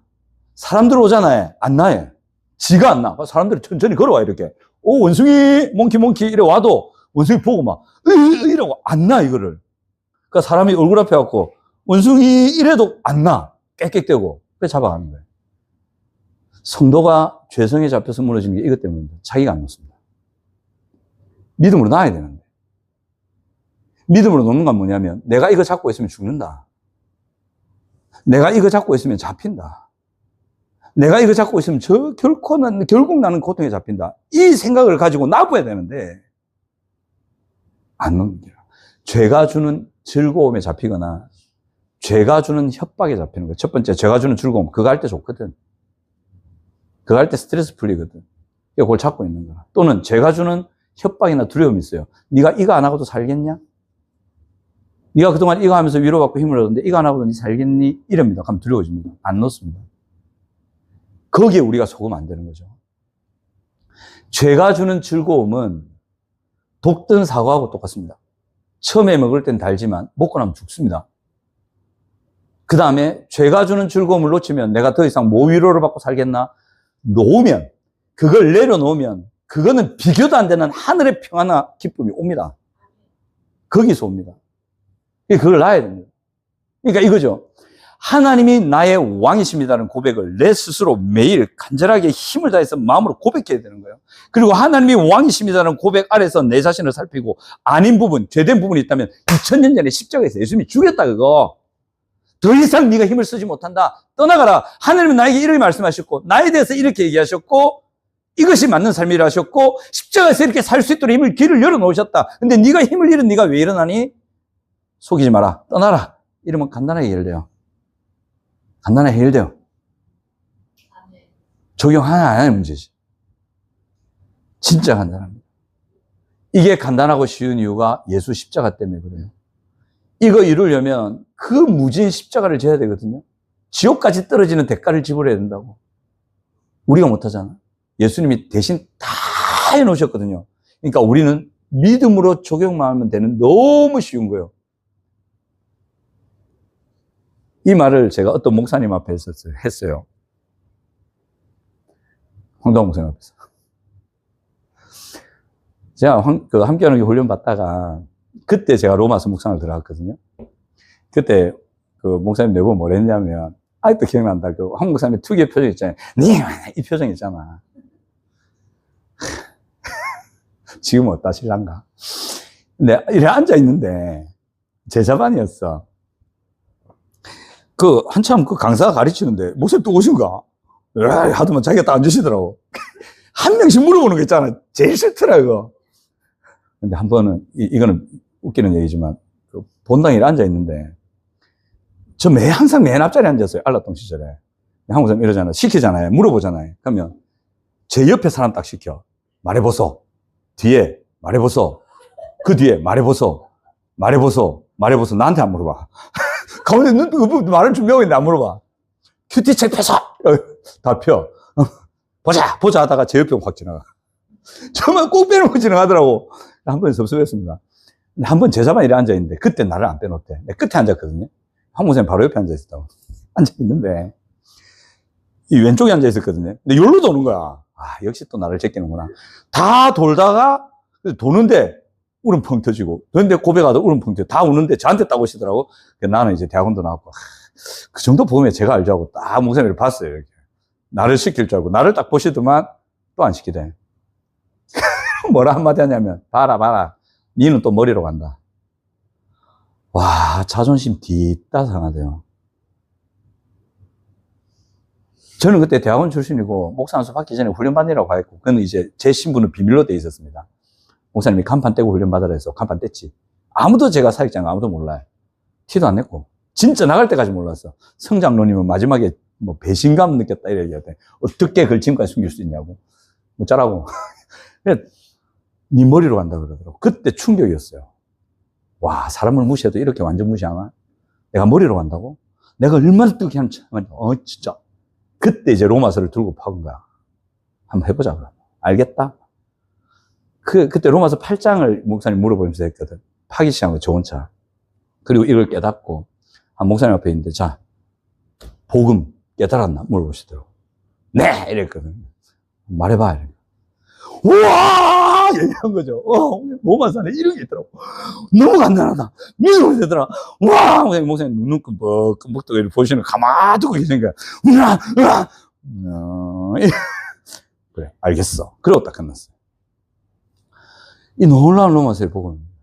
사람들 오잖아요. 안 나요. 지가 안 나. 사람들이 천천히 걸어와 이렇게. 오 원숭이 몽키 이래 와도 원숭이 보고 막 이러고 안 나 이거를. 그러니까 사람이 얼굴 앞에 갖고 원숭이 이래도 안 나. 깨끗대고. 그래 잡아가는 거예요. 성도가 죄성에 잡혀서 무너지는 게 이것 때문입니다. 자기가 안 놓습니다. 믿음으로 놔야 되는데. 믿음으로 놓는 건 뭐냐면 내가 이거 잡고 있으면 죽는다. 내가 이거 잡고 있으면 잡힌다. 내가 이거 잡고 있으면 결국 나는 고통에 잡힌다. 이 생각을 가지고 놔둬야 되는데 안 놓는 거예요. 죄가 주는 즐거움에 잡히거나 죄가 주는 협박에 잡히는 거예요. 첫 번째, 죄가 주는 즐거움. 그거 할 때 좋거든. 그거 할 때 스트레스 풀리거든. 그걸 잡고 있는 거야. 또는 죄가 주는 협박이나 두려움이 있어요. 네가 이거 안 하고도 살겠냐? 네가 그동안 이거 하면서 위로받고 힘을 얻었는데 이거 안 하고도 네 살겠니? 이럽니다. 그럼 두려워집니다. 안 놓습니다. 거기에 우리가 속으면 안 되는 거죠. 죄가 주는 즐거움은 독든 사과하고 똑같습니다. 처음에 먹을 땐 달지만 먹고 나면 죽습니다. 그 다음에 죄가 주는 즐거움을 놓치면 내가 더 이상 뭐 위로를 받고 살겠나? 놓으면, 그걸 내려놓으면 그거는 비교도 안 되는 하늘의 평안과 기쁨이 옵니다. 거기서 옵니다. 그걸 놔야 됩니다. 그러니까 이거죠. 하나님이 나의 왕이십니다라는 고백을 내 스스로 매일 간절하게 힘을 다해서 마음으로 고백해야 되는 거예요. 그리고 하나님이 왕이십니다라는 고백 아래서 내 자신을 살피고 아닌 부분, 죄된 부분이 있다면 2000년 전에 십자가에서 예수님이 죽였다 그거. 더 이상 네가 힘을 쓰지 못한다. 떠나가라. 하나님은 나에게 이렇게 말씀하셨고 나에 대해서 이렇게 얘기하셨고 이것이 맞는 삶이라 하셨고 십자가에서 이렇게 살 수 있도록 길을 열어놓으셨다. 근데 네가 힘을 잃은 네가 왜 일어나니? 속이지 마라. 떠나라. 이러면 간단하게 해결돼요. 간단하게 해결돼요. 적용하나 안 하는 문제지. 진짜 간단합니다. 이게 간단하고 쉬운 이유가 예수 십자가 때문에 그래요. 이거 이루려면 그 무진 십자가를 져야 되거든요. 지옥까지 떨어지는 대가를 지불해야 된다고. 우리가 못하잖아. 예수님이 대신 다 해놓으셨거든요. 그러니까 우리는 믿음으로 적용만 하면 되는 너무 쉬운 거예요. 이 말을 제가 어떤 목사님 앞에 했어요. 황도환 목사님 앞에서. 제가 함께하는 훈련 받다가 그때 제가 로마서 묵상을 들어갔거든요. 그때 그 목사님 내보고 뭘 했냐면 아직도 기억난다. 그 한 목사님의 특유의 표정 있잖아요. 이 표정 있잖아. 지금 어따 신랑가? 근데 이래 앉아있는데 제자반이었어. 한참 강사가 가르치는데 목사님 또 오신가? 하더만 자기가 딱 앉으시더라고. 한 명씩 물어보는 거 있잖아. 제일 싫더라, 이거. 근데 한 번은, 이거는 웃기는 얘기지만, 본당에 앉아있는데, 항상 맨 앞자리에 앉았어요. 알라동 시절에. 한국 사람 이러잖아요. 시키잖아요. 물어보잖아요. 그러면, 제 옆에 사람 딱 시켜. 말해보소. 뒤에, 말해보소. 그 뒤에, 말해보소. 나한테 안 물어봐. 가운데 말을 준비하고 있는데 안 물어봐. 큐티책 펴서! 다 펴. 보자 하다가 제 옆에 확 지나가. 정말 꼭 빼놓고 지나가더라고. 한 번 섭섭했습니다. 한 번 제 자만 이래 앉아있는데, 그때 나를 안 빼놓대. 내 끝에 앉았거든요. 황 목사님 바로 옆에 앉아있었다고. 앉아있는데, 이 왼쪽에 앉아있었거든요. 근데 여기로 도는 거야. 아, 역시 또 나를 제끼는구나. 다 돌다가, 도는데, 울음 펑 터지고, 그런데 고백하다 울음 펑 터지고, 다 우는데 저한테 딱 오시더라고. 나는 이제 대학원도 나왔고, 그 정도 보면 제가 알죠 하고 딱 목사님을 봤어요. 이렇게. 나를 시킬 줄 알고, 나를 딱 보시더만 또 안 시키대. 뭐라 한마디 하냐면, 봐라. 니는 또 머리로 간다. 와, 자존심 뒤따 상하대요. 저는 그때 대학원 출신이고, 목사 안수 받기 전에 훈련받으라고 했고, 그건 이제 제 신분은 비밀로 돼 있었습니다. 목사님이 간판 떼고 훈련받으라 해서 간판 뗐지. 아무도 제가 사역장 아무도 몰라요. 티도 안 냈고. 진짜 나갈 때까지 몰랐어. 성장로님은 마지막에 뭐 배신감 느꼈다 이래 얘기하대. 어떻게 그걸 지금까지 숨길 수 있냐고. 뭐 짜라고. 네 머리로 간다 그러더라고. 그때 충격이었어요. 와, 사람을 무시해도 이렇게 완전 무시하나? 내가 머리로 간다고? 내가 얼마나 뜨겁게 하는지, 진짜. 그때 이제 로마서를 들고 파은 거야. 한번 해보자, 그럼. 알겠다? 그때 로마서 8장을 목사님 물어보면서 했거든. 파기 시작한 거 좋은 차. 그리고 이걸 깨닫고, 한 목사님 앞에 있는데, 자, 복음 깨달았나? 물어보시더라고. 네! 이랬거든. 말해봐. 이랬거든. 우와! 얘기한 거죠. 로마서에 이런 게 있더라고. 너무 간단하다. 믿으면 되더라. 와! 목사님 눈 끔뻑 뜨고 보시는 거 가만히 두고 계신 거야. 그래, 알겠어. 그러고 딱 끝났어요. 이 놀라운 로마서의 복음입니다.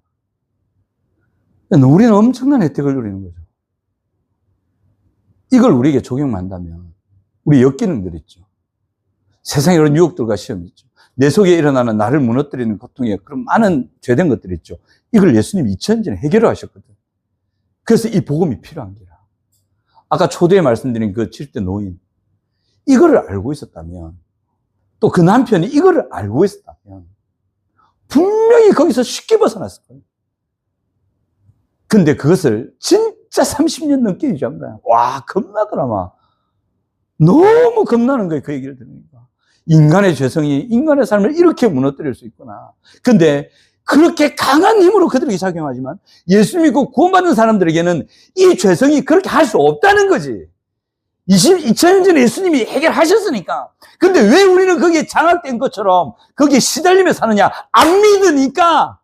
우리는 엄청난 혜택을 누리는 거죠. 이걸 우리에게 적용만 한다면 우리 엮이는 들 있죠. 세상에 이런 유혹들과 시험이 있죠. 내 속에 일어나는 나를 무너뜨리는 고통에 그런 많은 죄된 것들이 있죠. 이걸 예수님이 2000년 전에 해결을 하셨거든. 그래서 이 복음이 필요한 거야. 아까 초대에 말씀드린 그 70대 노인, 이거를 알고 있었다면, 또 그 남편이 이거를 알고 있었다면 분명히 거기서 쉽게 벗어났을 거예요. 근데 그것을 진짜 30년 넘게 유지한 거야. 와, 겁나더라, 막. 너무 겁나는 거예요, 그 얘기를 들으니까. 인간의 죄성이 인간의 삶을 이렇게 무너뜨릴 수 있구나. 근데 그렇게 강한 힘으로 그들에게 작용하지만 예수 믿고 구원받는 사람들에게는 이 죄성이 그렇게 할 수 없다는 거지. 2000년 전에 예수님이 해결하셨으니까. 근데 왜 우리는 거기에 장악된 것처럼 거기에 시달리며 사느냐? 안 믿으니까.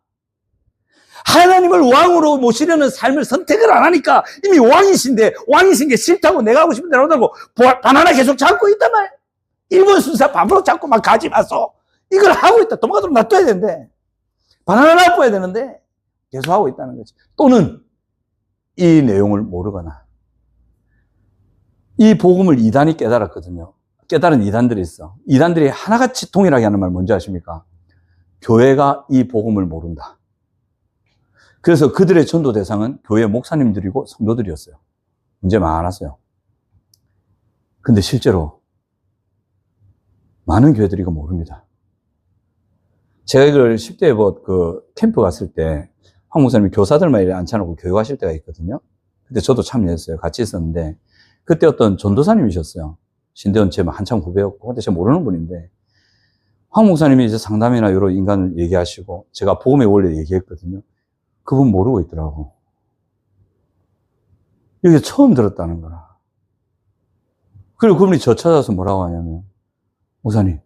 하나님을 왕으로 모시려는 삶을 선택을 안 하니까 이미 왕이신 게 싫다고 내가 하고 싶은 대로 한다고 바나나 계속 잡고 있단 말이야. 일본 순사 밥으로 잡고 막 가지 마소. 이걸 하고 있다. 도망가도록 놔둬야 되는데. 바나나 놔둬야 되는데 계속 하고 있다는 거지. 또는 이 내용을 모르거나 이 복음을 이단이 깨달았거든요. 깨달은 이단들이 있어. 이단들이 하나같이 동일하게 하는 말 뭔지 아십니까? 교회가 이 복음을 모른다. 그래서 그들의 전도 대상은 교회 목사님들이고 성도들이었어요. 문제 많았어요. 근데 실제로 많은 교회들이 이거 모릅니다. 제가 이걸 10대 캠프 갔을 때 황 목사님이 교사들만 이렇게 앉혀놓고 교육하실 때가 있거든요. 그때 저도 참여했어요. 같이 있었는데 그때 어떤 전도사님이셨어요. 신대원 제 한참 후배였고 근데 제가 모르는 분인데 황 목사님이 이제 상담이나 여러 인간을 얘기하시고 제가 복음의 원리 얘기했거든요. 그분 모르고 있더라고. 이게 처음 들었다는 거라. 그리고 그분이 저 찾아서 뭐라고 하냐면 목사님,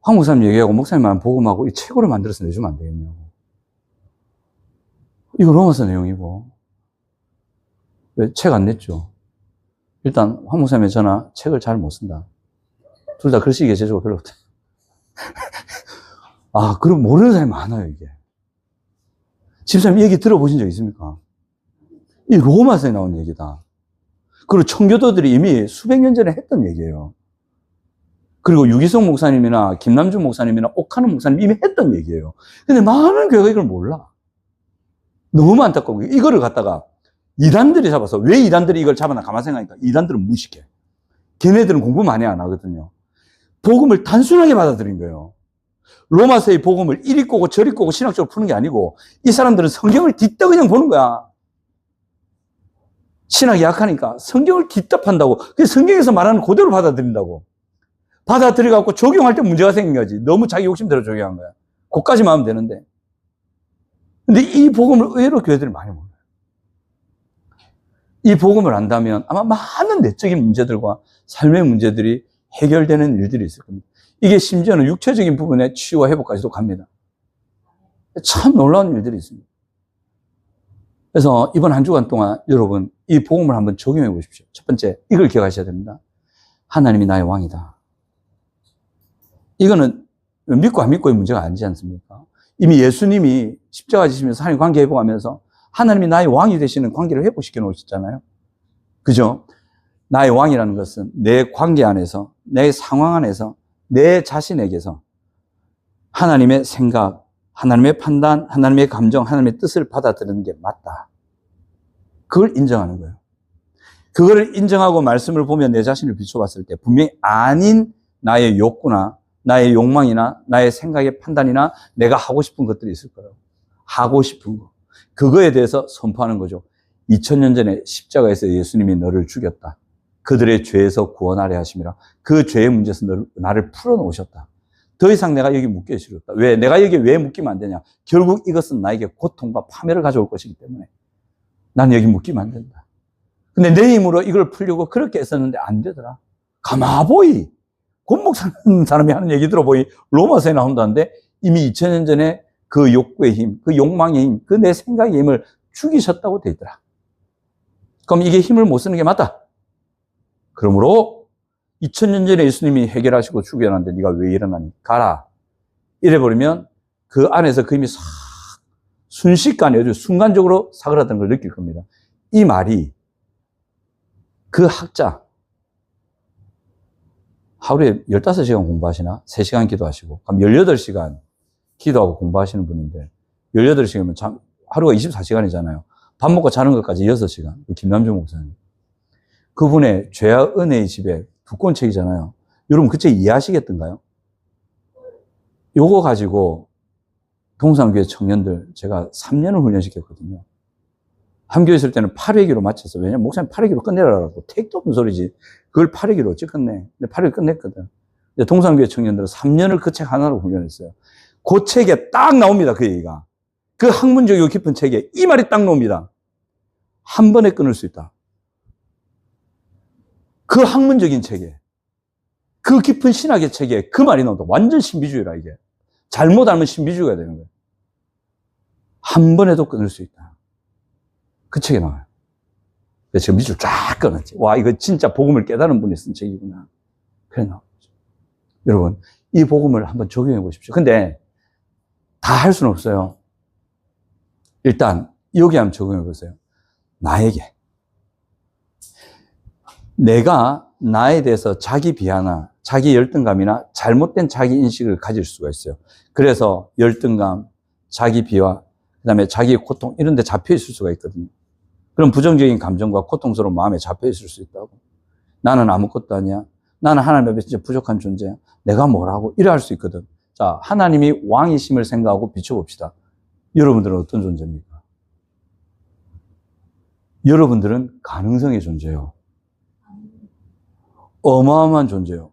황 목사님 얘기하고 목사님만 복음하고 이 책으로 만들어서 내주면 안 되겠냐고. 이거 로마서 내용이고 왜 책 안 냈죠? 일단 황 목사님의 전화 책을 잘 못 쓴다. 둘 다 글쓰기 재주가 별로 없다. 아, 그럼 모르는 사람이 많아요, 이게. 집사님 얘기 들어보신 적 있습니까? 이 로마서에 나온 얘기다. 그리고 청교도들이 이미 수백 년 전에 했던 얘기예요. 그리고 유기성 목사님이나 김남준 목사님이나 옥하는 목사님 이미 했던 얘기예요. 근데 많은 교회가 이걸 몰라. 너무 안타까운 거예요. 이거를 갖다가 이단들이 잡아서 왜 이단들이 이걸 잡아나 가만 생각하니까 이단들은 무식해. 걔네들은 공부 많이 안 하거든요. 복음을 단순하게 받아들인 거예요. 로마서의 복음을 이리 꼬고 저리 꼬고 신학적으로 푸는 게 아니고 이 사람들은 성경을 뒷다 그냥 보는 거야. 신학이 약하니까 성경을 뒷다 판다고. 그 성경에서 말하는 그대로 받아들인다고. 받아들여갖고 적용할 때 문제가 생긴 거지. 너무 자기 욕심대로 적용한 거야. 그것까지만 하면 되는데. 근데 이 복음을 의외로 교회들이 많이 몰라요. 이 복음을 안다면 아마 많은 내적인 문제들과 삶의 문제들이 해결되는 일들이 있을 겁니다. 이게 심지어는 육체적인 부분의 치유와 회복까지도 갑니다. 참 놀라운 일들이 있습니다. 그래서 이번 한 주간 동안 여러분 이 복음을 한번 적용해 보십시오. 첫 번째, 이걸 기억하셔야 됩니다. 하나님이 나의 왕이다. 이거는 믿고 안 믿고의 문제가 아니지 않습니까? 이미 예수님이 십자가 지시면서 하나님 관계 회복하면서 하나님이 나의 왕이 되시는 관계를 회복시켜 놓으셨잖아요. 그죠? 나의 왕이라는 것은 내 관계 안에서, 내 상황 안에서, 내 자신에게서 하나님의 생각, 하나님의 판단, 하나님의 감정, 하나님의 뜻을 받아들이는 게 맞다. 그걸 인정하는 거예요. 그걸 인정하고 말씀을 보면 내 자신을 비춰봤을 때 분명히 아닌 나의 욕구나 나의 욕망이나 나의 생각의 판단이나 내가 하고 싶은 것들이 있을 거예요. 하고 싶은 거. 그거에 대해서 선포하는 거죠. 2000년 전에 십자가에서 예수님이 너를 죽였다. 그들의 죄에서 구원하려 하심이라. 그 죄의 문제에서 나를 풀어놓으셨다. 더 이상 내가 여기 묶여 싫었다. 왜? 내가 여기 왜 묶이면 안 되냐? 결국 이것은 나에게 고통과 파멸을 가져올 것이기 때문에 난 여기 묶이면 안 된다. 근데 내 힘으로 이걸 풀려고 그렇게 했었는데 안 되더라. 가마보이. 곤목 사는 사람이 하는 얘기 들어보니 로마서에 나온다는데 이미 2000년 전에 그 욕구의 힘, 그 욕망의 힘, 그 내 생각의 힘을 죽이셨다고 돼 있더라. 그럼 이게 힘을 못 쓰는 게 맞다. 그러므로 2000년 전에 예수님이 해결하시고 죽여놨는데 네가 왜 일어나니? 가라. 이래버리면 그 안에서 그 힘이 싹 순식간에 아주 순간적으로 사그라드는 걸 느낄 겁니다. 이 말이 그 학자 하루에 15시간 공부하시나? 3시간 기도하시고 그럼 18시간 기도하고 공부하시는 분인데 18시간이면 하루가 24시간이잖아요. 밥 먹고 자는 것까지 6시간. 김남중 목사님. 그분의 죄와 은혜의 집에 두꺼운 책이잖아요. 여러분 그 책 이해하시겠던가요? 요거 가지고 동산교회 청년들 제가 3년을 훈련시켰거든요. 함교회 있을 때는 8회기로 마쳤어. 왜냐면 목사님 8회기로 끝내라고. 택도 없는 소리지. 그걸 8회기로 어찌 끝내. 근데 8회기 끝냈거든. 동산교회 청년들은 3년을 그 책 하나로 훈련했어요. 그 책에 딱 나옵니다. 그 얘기가. 그 학문적이고 깊은 책에 이 말이 딱 나옵니다. 한 번에 끊을 수 있다. 그 학문적인 책에, 그 깊은 신학의 책에 그 말이 나온다. 완전 신비주의라 이게. 잘못 알면 신비주의가 되는 거예요. 한 번에도 끊을 수 있다. 그 책에 나와요. 그래서 제가 밑줄 쫙 끊었지. 와, 이거 진짜 복음을 깨달은 분이 쓴 책이구나. 그래 나오죠. 여러분, 이 복음을 한번 적용해 보십시오. 근데 다 할 수는 없어요. 일단 여기 한번 적용해 보세요. 나에게. 내가 나에 대해서 자기 비하나 자기 열등감이나 잘못된 자기 인식을 가질 수가 있어요. 그래서 열등감, 자기 비하, 그다음에 자기 고통 이런 데 잡혀 있을 수가 있거든요. 그럼 부정적인 감정과 고통스러운 마음에 잡혀 있을 수 있다고. 나는 아무것도 아니야. 나는 하나님 앞에 진짜 부족한 존재야. 내가 뭐라고 이래 할 수 있거든. 자, 하나님이 왕이심을 생각하고 비춰봅시다. 여러분들은 어떤 존재입니까? 여러분들은 가능성의 존재예요. 어마어마한 존재예요.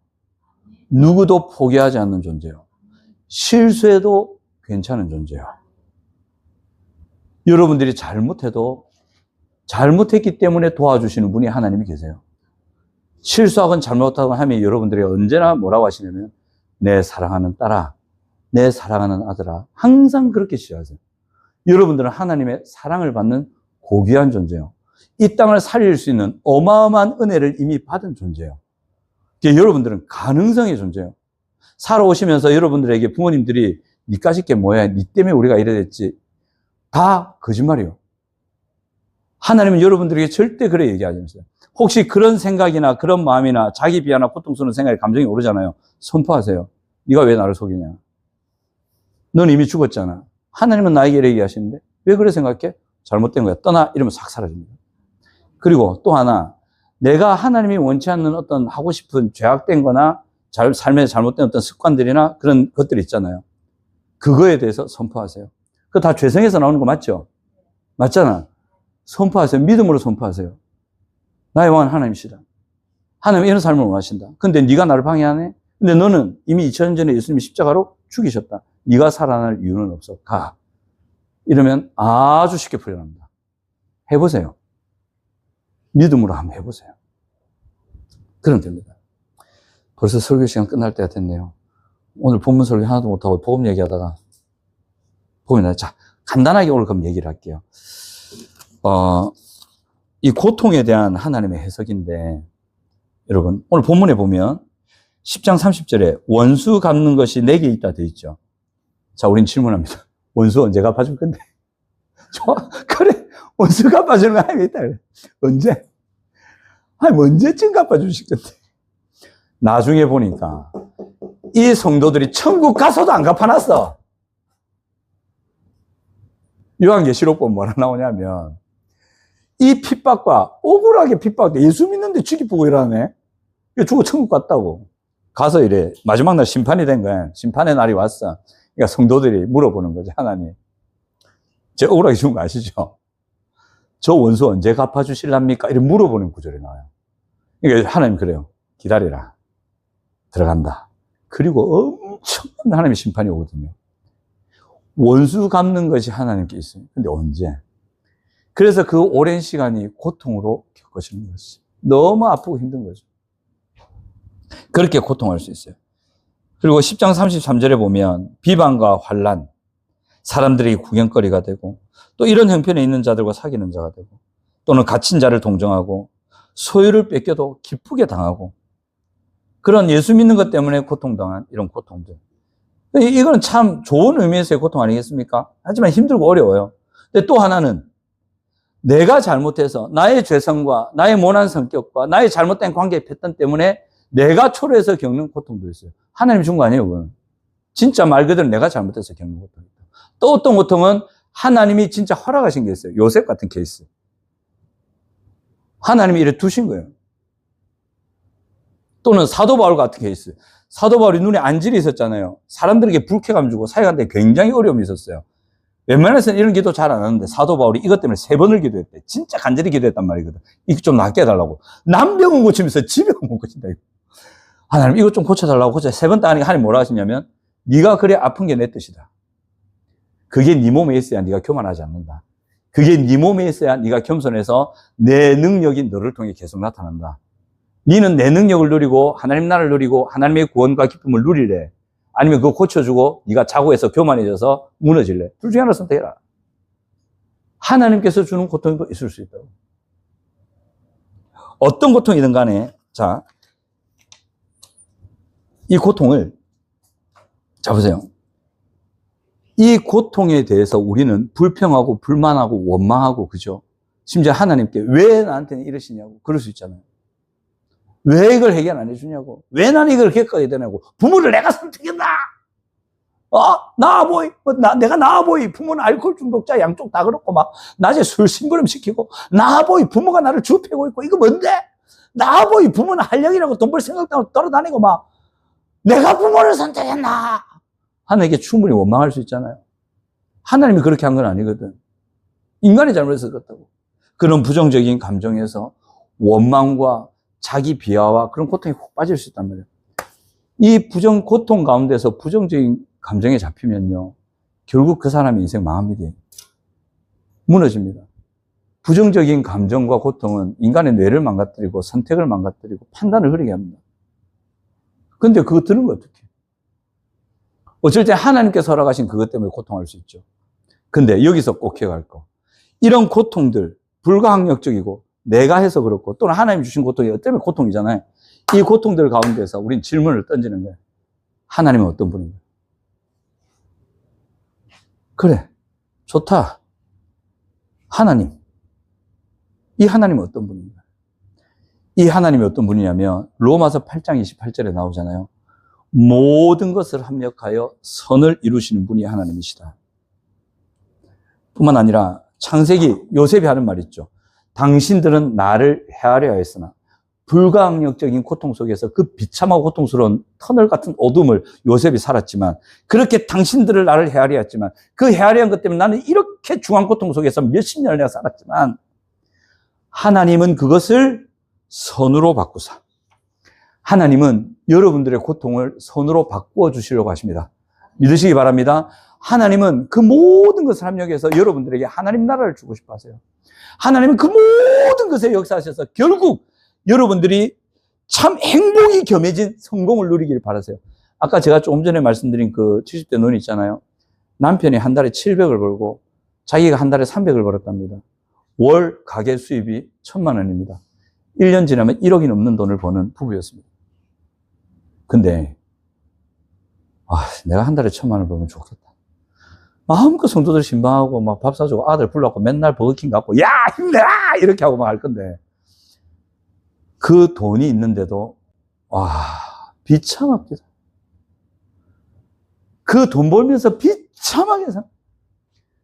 누구도 포기하지 않는 존재예요. 실수해도 괜찮은 존재예요. 여러분들이 잘못해도 잘못했기 때문에 도와주시는 분이 하나님이 계세요. 실수하건 잘못하건 하면 여러분들이 언제나 뭐라고 하시냐면 내 사랑하는 딸아, 내 사랑하는 아들아. 항상 그렇게 시작하세요. 여러분들은 하나님의 사랑을 받는 고귀한 존재예요. 이 땅을 살릴 수 있는 어마어마한 은혜를 이미 받은 존재예요. 여러분들은 가능성의 존재예요. 살아오시면서 여러분들에게 부모님들이 니까짓 게 뭐야? 니 때문에 우리가 이래 됐지. 다 거짓말이에요. 하나님은 여러분들에게 절대 그래 얘기하지 않으세요. 혹시 그런 생각이나 그런 마음이나 자기 비하나 고통스러운 생각이 감정이 오르잖아요. 선포하세요. 네가 왜 나를 속이냐? 넌 이미 죽었잖아. 하나님은 나에게 이렇게 얘기하시는데 왜 그래 생각해? 잘못된 거야. 떠나. 이러면 싹 사라집니다. 그리고 또 하나, 내가 하나님이 원치 않는 어떤 하고 싶은 죄악된 거나 삶에 잘못된 어떤 습관들이나 그런 것들이 있잖아요. 그거에 대해서 선포하세요. 그거 다 죄성에서 나오는 거 맞죠? 맞잖아. 선포하세요. 믿음으로 선포하세요. 나의 왕은 하나님이시다. 하나님은 이런 삶을 원하신다. 근데 네가 나를 방해하네? 근데 너는 이미 2000년 전에 예수님이 십자가로 죽이셨다. 네가 살아날 이유는 없어. 가. 이러면 아주 쉽게 풀려납니다. 해보세요. 믿음으로 한번 해보세요. 그럼 됩니다. 벌써 설교 시간 끝날 때가 됐네요. 오늘 본문 설교 하나도 못하고 복음 얘기하다가 자, 간단하게 오늘 그럼 얘기를 할게요. 이 고통에 대한 하나님의 해석인데, 여러분, 오늘 본문에 보면 10장 30절에 원수 갚는 것이 내게 있다 되어 있죠. 자, 우린 질문합니다. 원수 언제 갚아줄 건데? 그래, 원수 갚아주는 거 하나님이 있다 그래. 언제? 아니, 언제쯤 갚아주실 건데? 나중에 보니까 이 성도들이 천국 가서도 안 갚아놨어. 요한계시록 보면 뭐라 나오냐면, 이 핍박과 억울하게 핍박돼 예수 믿는데 죽이보고 이러네. 죽어 천국 갔다고. 가서 이래. 마지막 날 심판이 된 거야. 심판의 날이 왔어. 그러니까 성도들이 물어보는 거죠. 하나님. 제 억울하게 죽은 거 아시죠? 저 원수 언제 갚아주실랍니까? 이렇게 물어보는 구절이 나와요. 그러니까 하나님 그래요. 기다리라. 들어간다. 그리고 엄청난 하나님의 심판이 오거든요. 원수 갚는 것이 하나님께 있어요. 근데 언제? 그래서 그 오랜 시간이 고통으로 겪어지는 거지. 너무 아프고 힘든 거죠. 그렇게 고통할 수 있어요. 그리고 10장 33절에 보면 비방과 환난, 사람들이 구경거리가 되고, 또 이런 형편에 있는 자들과 사귀는 자가 되고, 또는 갇힌 자를 동정하고, 소유를 뺏겨도 기쁘게 당하고, 그런 예수 믿는 것 때문에 고통당한 이런 고통들. 이거는 참 좋은 의미에서의 고통 아니겠습니까? 하지만 힘들고 어려워요. 근데 또 하나는 내가 잘못해서 나의 죄성과 나의 모난 성격과 나의 잘못된 관계의 패턴 때문에 내가 초래해서 겪는 고통도 있어요. 하나님이 준 거 아니에요, 그건. 진짜 말 그대로 내가 잘못해서 겪는 고통이 있다. 또 어떤 고통은 하나님이 진짜 허락하신 게 있어요. 요셉 같은 케이스. 하나님이 이래 두신 거예요. 또는 사도 바울 같은 케이스. 사도 바울이 눈에 안질이 있었잖아요. 사람들에게 불쾌감 주고 사역하는데 굉장히 어려움이 있었어요. 웬만해서는 이런 기도 잘 안 하는데 사도 바울이 이것 때문에 3번을 기도했대. 진짜 간절히 기도했단 말이거든. 이거 좀 낫게 해달라고. 남병은 고치면서 지병은 못 고친다. 하나님 이거 좀 고쳐달라고 3번 따니까 하나님 뭐라 하시냐면 네가 그래 아픈 게 내 뜻이다. 그게 네 몸에 있어야 네가 교만하지 않는다. 그게 네 몸에 있어야 네가 겸손해서 내 능력이 너를 통해 계속 나타난다. 너는 내 능력을 누리고 하나님 나라를 누리고 하나님의 구원과 기쁨을 누릴래? 아니면 그거 고쳐주고 네가 자고해서 교만해져서 무너질래? 둘 중에 하나 선택해라. 하나님께서 주는 고통도 있을 수 있다고. 어떤 고통이든 간에 자, 이 고통을 자 보세요. 이 고통에 대해서 우리는 불평하고 불만하고 원망하고 그죠? 심지어 하나님께 왜 나한테는 이러시냐고 그럴 수 있잖아요. 왜 이걸 해결 안 해주냐고. 왜 나는 이걸 겪어야 되냐고. 부모를 내가 선택했나? 나아보이. 내가 나아보이. 부모는 알코올 중독자 양쪽 다 그렇고 막 낮에 술 심부름 시키고 나아보이. 부모가 나를 주패고 있고 이거 뭔데? 나아보이. 부모는 한량이라고 돈 벌 생각도 하고 돌아다니고 막 내가 부모를 선택했나? 하나님께 충분히 원망할 수 있잖아요. 하나님이 그렇게 한 건 아니거든. 인간이 잘못해서 그렇다고. 그런 부정적인 감정에서 원망과 자기 비하와 그런 고통이 훅 빠질 수 있단 말이에요. 이 고통 가운데서 부정적인 감정에 잡히면요. 결국 그 사람의 인생 망합니다. 무너집니다. 부정적인 감정과 고통은 인간의 뇌를 망가뜨리고 선택을 망가뜨리고 판단을 흐리게 합니다. 근데 그거 들은 거 어떡해? 어쩔 때 하나님께서 허락하신 그것 때문에 고통할 수 있죠. 근데 여기서 꼭 기억할 거. 이런 고통들, 불가항력적이고 내가 해서 그렇고 또는 하나님이 주신 고통이 때문에 고통이잖아요. 이 고통들 가운데서 우린 질문을 던지는 거예요. 하나님은 어떤 분인가? 그래, 좋다. 하나님. 이 하나님은 어떤 분인가? 이 하나님이 어떤 분이냐면 로마서 8장 28절에 나오잖아요. 모든 것을 합력하여 선을 이루시는 분이 하나님이시다. 뿐만 아니라 창세기 요셉이 하는 말 있죠. 당신들은 나를 헤아려 했으나 불가항력적인 고통 속에서 그 비참하고 고통스러운 터널 같은 어둠을 요셉이 살았지만 그렇게 당신들을 나를 헤아려 했지만 그 헤아려 한 것 때문에 나는 이렇게 중한 고통 속에서 몇십 년을 내가 살았지만 하나님은 그것을 선으로 바꾸사 하나님은 여러분들의 고통을 선으로 바꾸어 주시려고 하십니다. 믿으시기 바랍니다. 하나님은 그 모든 것을 합력해서 여러분들에게 하나님 나라를 주고 싶어 하세요. 하나님은 그 모든 것에 역사하셔서 결국 여러분들이 참 행복이 겸해진 성공을 누리기를 바라세요. 아까 제가 조금 전에 말씀드린 그 70대 노인 있잖아요. 남편이 한 달에 700을 벌고 자기가 한 달에 300을 벌었답니다. 월 가계 수입이 1000만 원입니다. 1년 지나면 1억이 넘는 돈을 버는 부부였습니다. 근데 내가 한 달에 1000만 원 벌면 좋겠다. 마음껏 성도들 신방하고 막 밥 사주고 아들 불러갖고 맨날 버거킹 갖고 야 힘내라 이렇게 하고 막 할 건데 그 돈이 있는데도 비참합니다. 그 돈 벌면서 비참하게 사.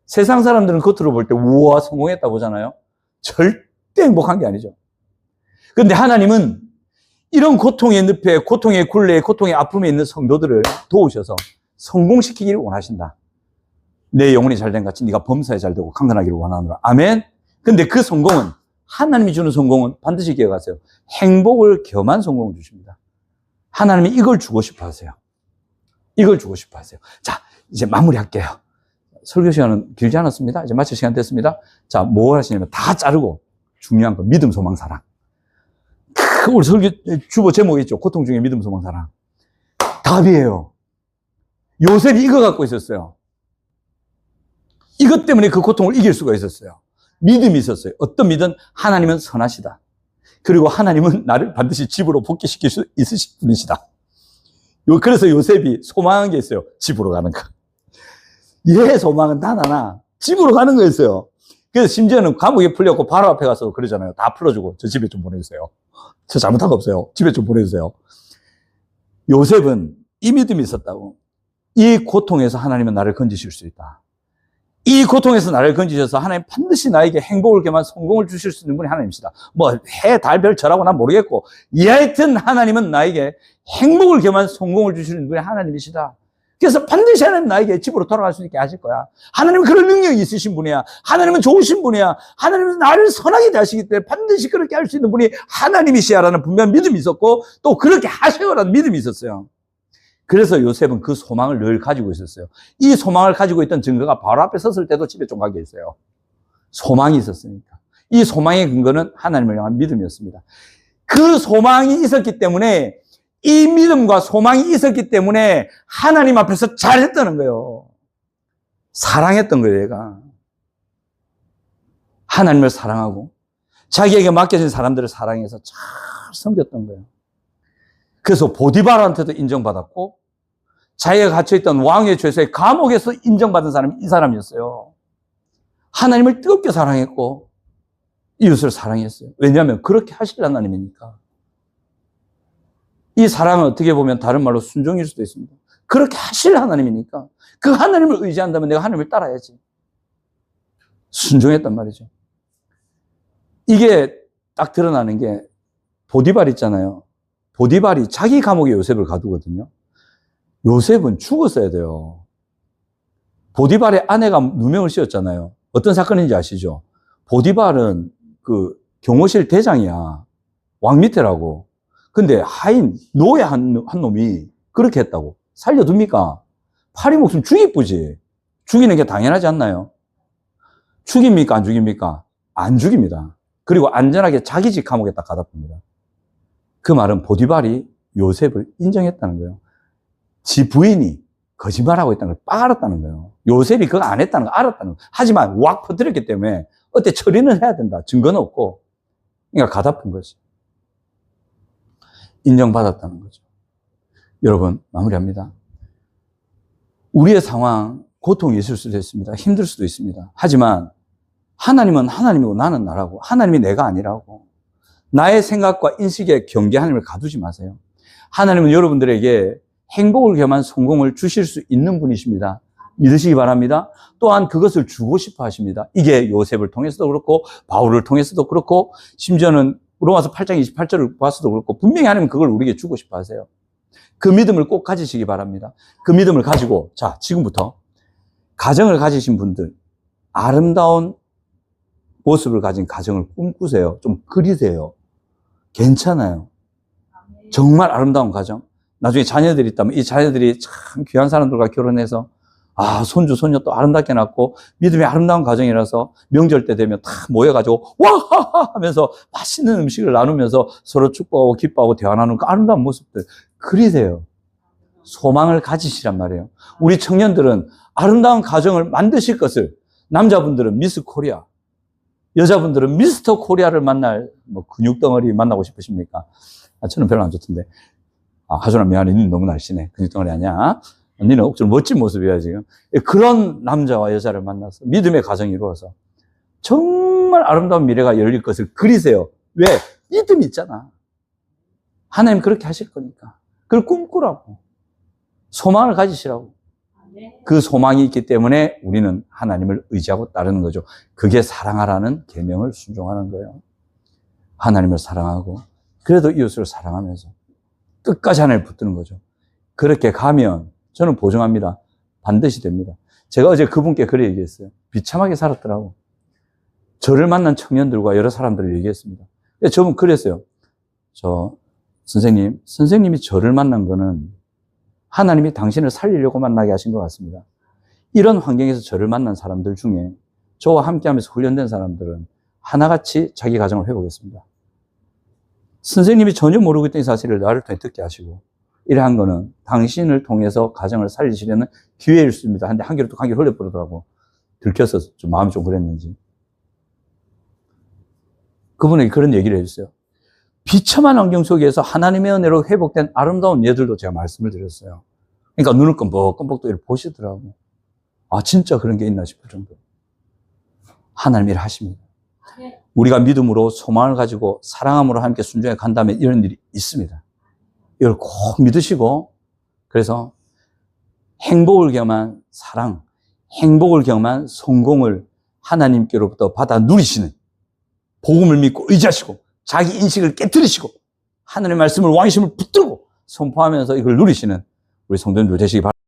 세상 사람들은 겉으로 볼 때 우와 성공했다 보잖아요. 절대 행복한 게 아니죠. 그런데 하나님은 이런 고통의 늪에, 고통의 굴레에, 고통의 아픔에 있는 성도들을 도우셔서 성공시키기를 원하신다. 내 영혼이 잘된 같이 네가 범사에 잘되고 강건하기를 원하노라. 아멘. 근데 그 성공은, 하나님이 주는 성공은 반드시 기억하세요. 행복을 겸한 성공을 주십니다. 하나님이 이걸 주고 싶어 하세요. 이걸 주고 싶어 하세요. 자, 이제 마무리할게요. 설교 시간은 길지 않았습니다. 이제 마칠 시간 됐습니다. 자, 뭐 하시냐면 다 자르고 중요한 거 믿음, 소망, 사랑. 우리 설교 주보 제목이 있죠. 고통 중에 믿음, 소망, 사랑. 답이에요. 요셉이 이거 갖고 있었어요. 이것 때문에 그 고통을 이길 수가 있었어요. 믿음이 있었어요. 어떤 믿음? 하나님은 선하시다. 그리고 하나님은 나를 반드시 집으로 복귀시킬 수 있으신 분이시다. 그래서 요셉이 소망한 게 있어요. 집으로 가는 거. 얘 소망은 단 하나. 집으로 가는 거였어요. 그래서 심지어는 감옥에 풀렸고 바로 앞에 가서 그러잖아요. 다 풀어주고 저 집에 좀 보내주세요. 저 잘못한 거 없어요. 집에 좀 보내주세요. 요셉은 이 믿음이 있었다고. 이 고통에서 하나님은 나를 건지실 수 있다. 이 고통에서 나를 건지셔서 하나님 반드시 나에게 행복을 겸한 성공을 주실 수 있는 분이 하나님이시다. 뭐 해, 달, 별, 절하고 난 모르겠고 하여튼 하나님은 나에게 행복을 겸한 성공을 주시는 분이 하나님이시다. 그래서 반드시 하나님 나에게 집으로 돌아갈 수 있게 하실 거야. 하나님은 그런 능력이 있으신 분이야. 하나님은 좋으신 분이야. 하나님은 나를 선하게 대하시기 때문에 반드시 그렇게 할 수 있는 분이 하나님이시야라는 분명한 믿음이 있었고 또 그렇게 하셔요라는 믿음이 있었어요. 그래서 요셉은 그 소망을 늘 가지고 있었어요. 이 소망을 가지고 있던 증거가 바로 앞에 섰을 때도 집에 좀 가게 있어요. 소망이 있었으니까. 이 소망의 근거는 하나님을 향한 믿음이었습니다. 그 소망이 있었기 때문에 이 믿음과 소망이 있었기 때문에 하나님 앞에서 잘했다는 거예요. 사랑했던 거예요, 얘가. 하나님을 사랑하고 자기에게 맡겨진 사람들을 사랑해서 잘 섬겼던 거예요. 그래서 보디바르한테도 인정받았고 자기가 갇혀있던 왕의 죄수의 감옥에서 인정받은 사람이 이 사람이었어요. 하나님을 뜨겁게 사랑했고 이웃을 사랑했어요. 왜냐하면 그렇게 하실 하나님이니까. 이 사랑은 어떻게 보면 다른 말로 순종일 수도 있습니다. 그렇게 하실 하나님이니까 그 하나님을 의지한다면 내가 하나님을 따라야지. 순종했단 말이죠. 이게 딱 드러나는 게 보디발 있잖아요. 보디발이 자기 감옥에 요셉을 가두거든요. 요셉은 죽었어야 돼요. 보디발의 아내가 누명을 씌웠잖아요. 어떤 사건인지 아시죠? 보디발은 그 경호실 대장이야. 왕 밑에라고. 근데 하인, 노예 한 놈이 그렇게 했다고. 살려둡니까? 파리 목숨 죽이쁘지. 죽이는 게 당연하지 않나요? 죽입니까? 안 죽입니까? 안 죽입니다. 그리고 안전하게 자기 집 감옥에 딱 가다 봅니다. 그 말은 보디발이 요셉을 인정했다는 거예요. 지 부인이 거짓말하고 있다는 걸 알았다는 거예요. 요셉이 그거 안 했다는 걸 알았다는 거예요. 하지만 왁 퍼뜨렸기 때문에 어때 처리는 해야 된다. 증거는 없고. 그러니까 가다 푼 거지. 인정받았다는 거죠. 여러분, 마무리합니다. 우리의 상황, 고통이 있을 수도 있습니다. 힘들 수도 있습니다. 하지만 하나님은 하나님이고 나는 나라고, 하나님이 내가 아니라고. 나의 생각과 인식에 경계 하나님을 가두지 마세요. 하나님은 여러분들에게 행복을 겸한 성공을 주실 수 있는 분이십니다. 믿으시기 바랍니다. 또한 그것을 주고 싶어 하십니다. 이게 요셉을 통해서도 그렇고 바울을 통해서도 그렇고 심지어는 로마서 8장 28절을 봐서도 그렇고 분명히 하나님은 그걸 우리에게 주고 싶어 하세요. 그 믿음을 꼭 가지시기 바랍니다. 그 믿음을 가지고 자 지금부터 가정을 가지신 분들 아름다운 모습을 가진 가정을 꿈꾸세요. 좀 그리세요. 괜찮아요. 정말 아름다운 가정. 나중에 자녀들이 있다면 이 자녀들이 참 귀한 사람들과 결혼해서 손주, 손녀 또 아름답게 낳고 믿음의 아름다운 가정이라서 명절 때 되면 다 모여가지고 와하하 하면서 맛있는 음식을 나누면서 서로 축복하고 기뻐하고 대화 나누는 그 아름다운 모습들. 그리세요. 소망을 가지시란 말이에요. 우리 청년들은 아름다운 가정을 만드실 것을, 남자분들은 미스 코리아, 여자분들은 미스터 코리아를 만날 근육덩어리 만나고 싶으십니까? 저는 별로 안 좋던데. 하준아 미안해. 니는 너무 날씬해. 근육덩어리 아니야. 니는 억지로 멋진 모습이야 지금. 그런 남자와 여자를 만나서 믿음의 가정이 이루어서 정말 아름다운 미래가 열릴 것을 그리세요. 왜? 믿음이 있잖아. 하나님 그렇게 하실 거니까. 그걸 꿈꾸라고. 소망을 가지시라고. 그 소망이 있기 때문에 우리는 하나님을 의지하고 따르는 거죠. 그게 사랑하라는 계명을 순종하는 거예요. 하나님을 사랑하고 그래도 이웃을 사랑하면서 끝까지 하나님을 붙드는 거죠. 그렇게 가면 저는 보증합니다. 반드시 됩니다. 제가 어제 그분께 그래 얘기했어요. 비참하게 살았더라고. 저를 만난 청년들과 여러 사람들을 얘기했습니다. 저분 그랬어요. 선생님이 저를 만난 거는 하나님이 당신을 살리려고 만나게 하신 것 같습니다. 이런 환경에서 저를 만난 사람들 중에 저와 함께하면서 훈련된 사람들은 하나같이 자기 가정을 회복했습니다. 선생님이 전혀 모르고 있던 이 사실을 나를 통해 듣게 하시고 이러한 거는 당신을 통해서 가정을 살리시려는 기회일 수 있습니다. 근데 한 귀로 또 한 귀로 흘려버리더라고. 들켜서 좀 마음이 좀 그랬는지. 그분에게 그런 얘기를 해주세요. 비참한 환경 속에서 하나님의 은혜로 회복된 아름다운 예들도 제가 말씀을 드렸어요. 그러니까 눈을 끔뻑끔뻑 또 이렇게 보시더라고. 진짜 그런 게 있나 싶을 정도. 하나님이 하십니다. 우리가 믿음으로 소망을 가지고 사랑함으로 함께 순종해 간다면 이런 일이 있습니다. 이걸 꼭 믿으시고, 그래서 행복을 경험한 사랑, 행복을 경험한 성공을 하나님께로부터 받아 누리시는, 복음을 믿고 의지하시고 자기 인식을 깨뜨리시고 하나님의 말씀을 왕이심을 붙들고 선포하면서 이걸 누리시는 우리 성도님들 되시기 바랍니다.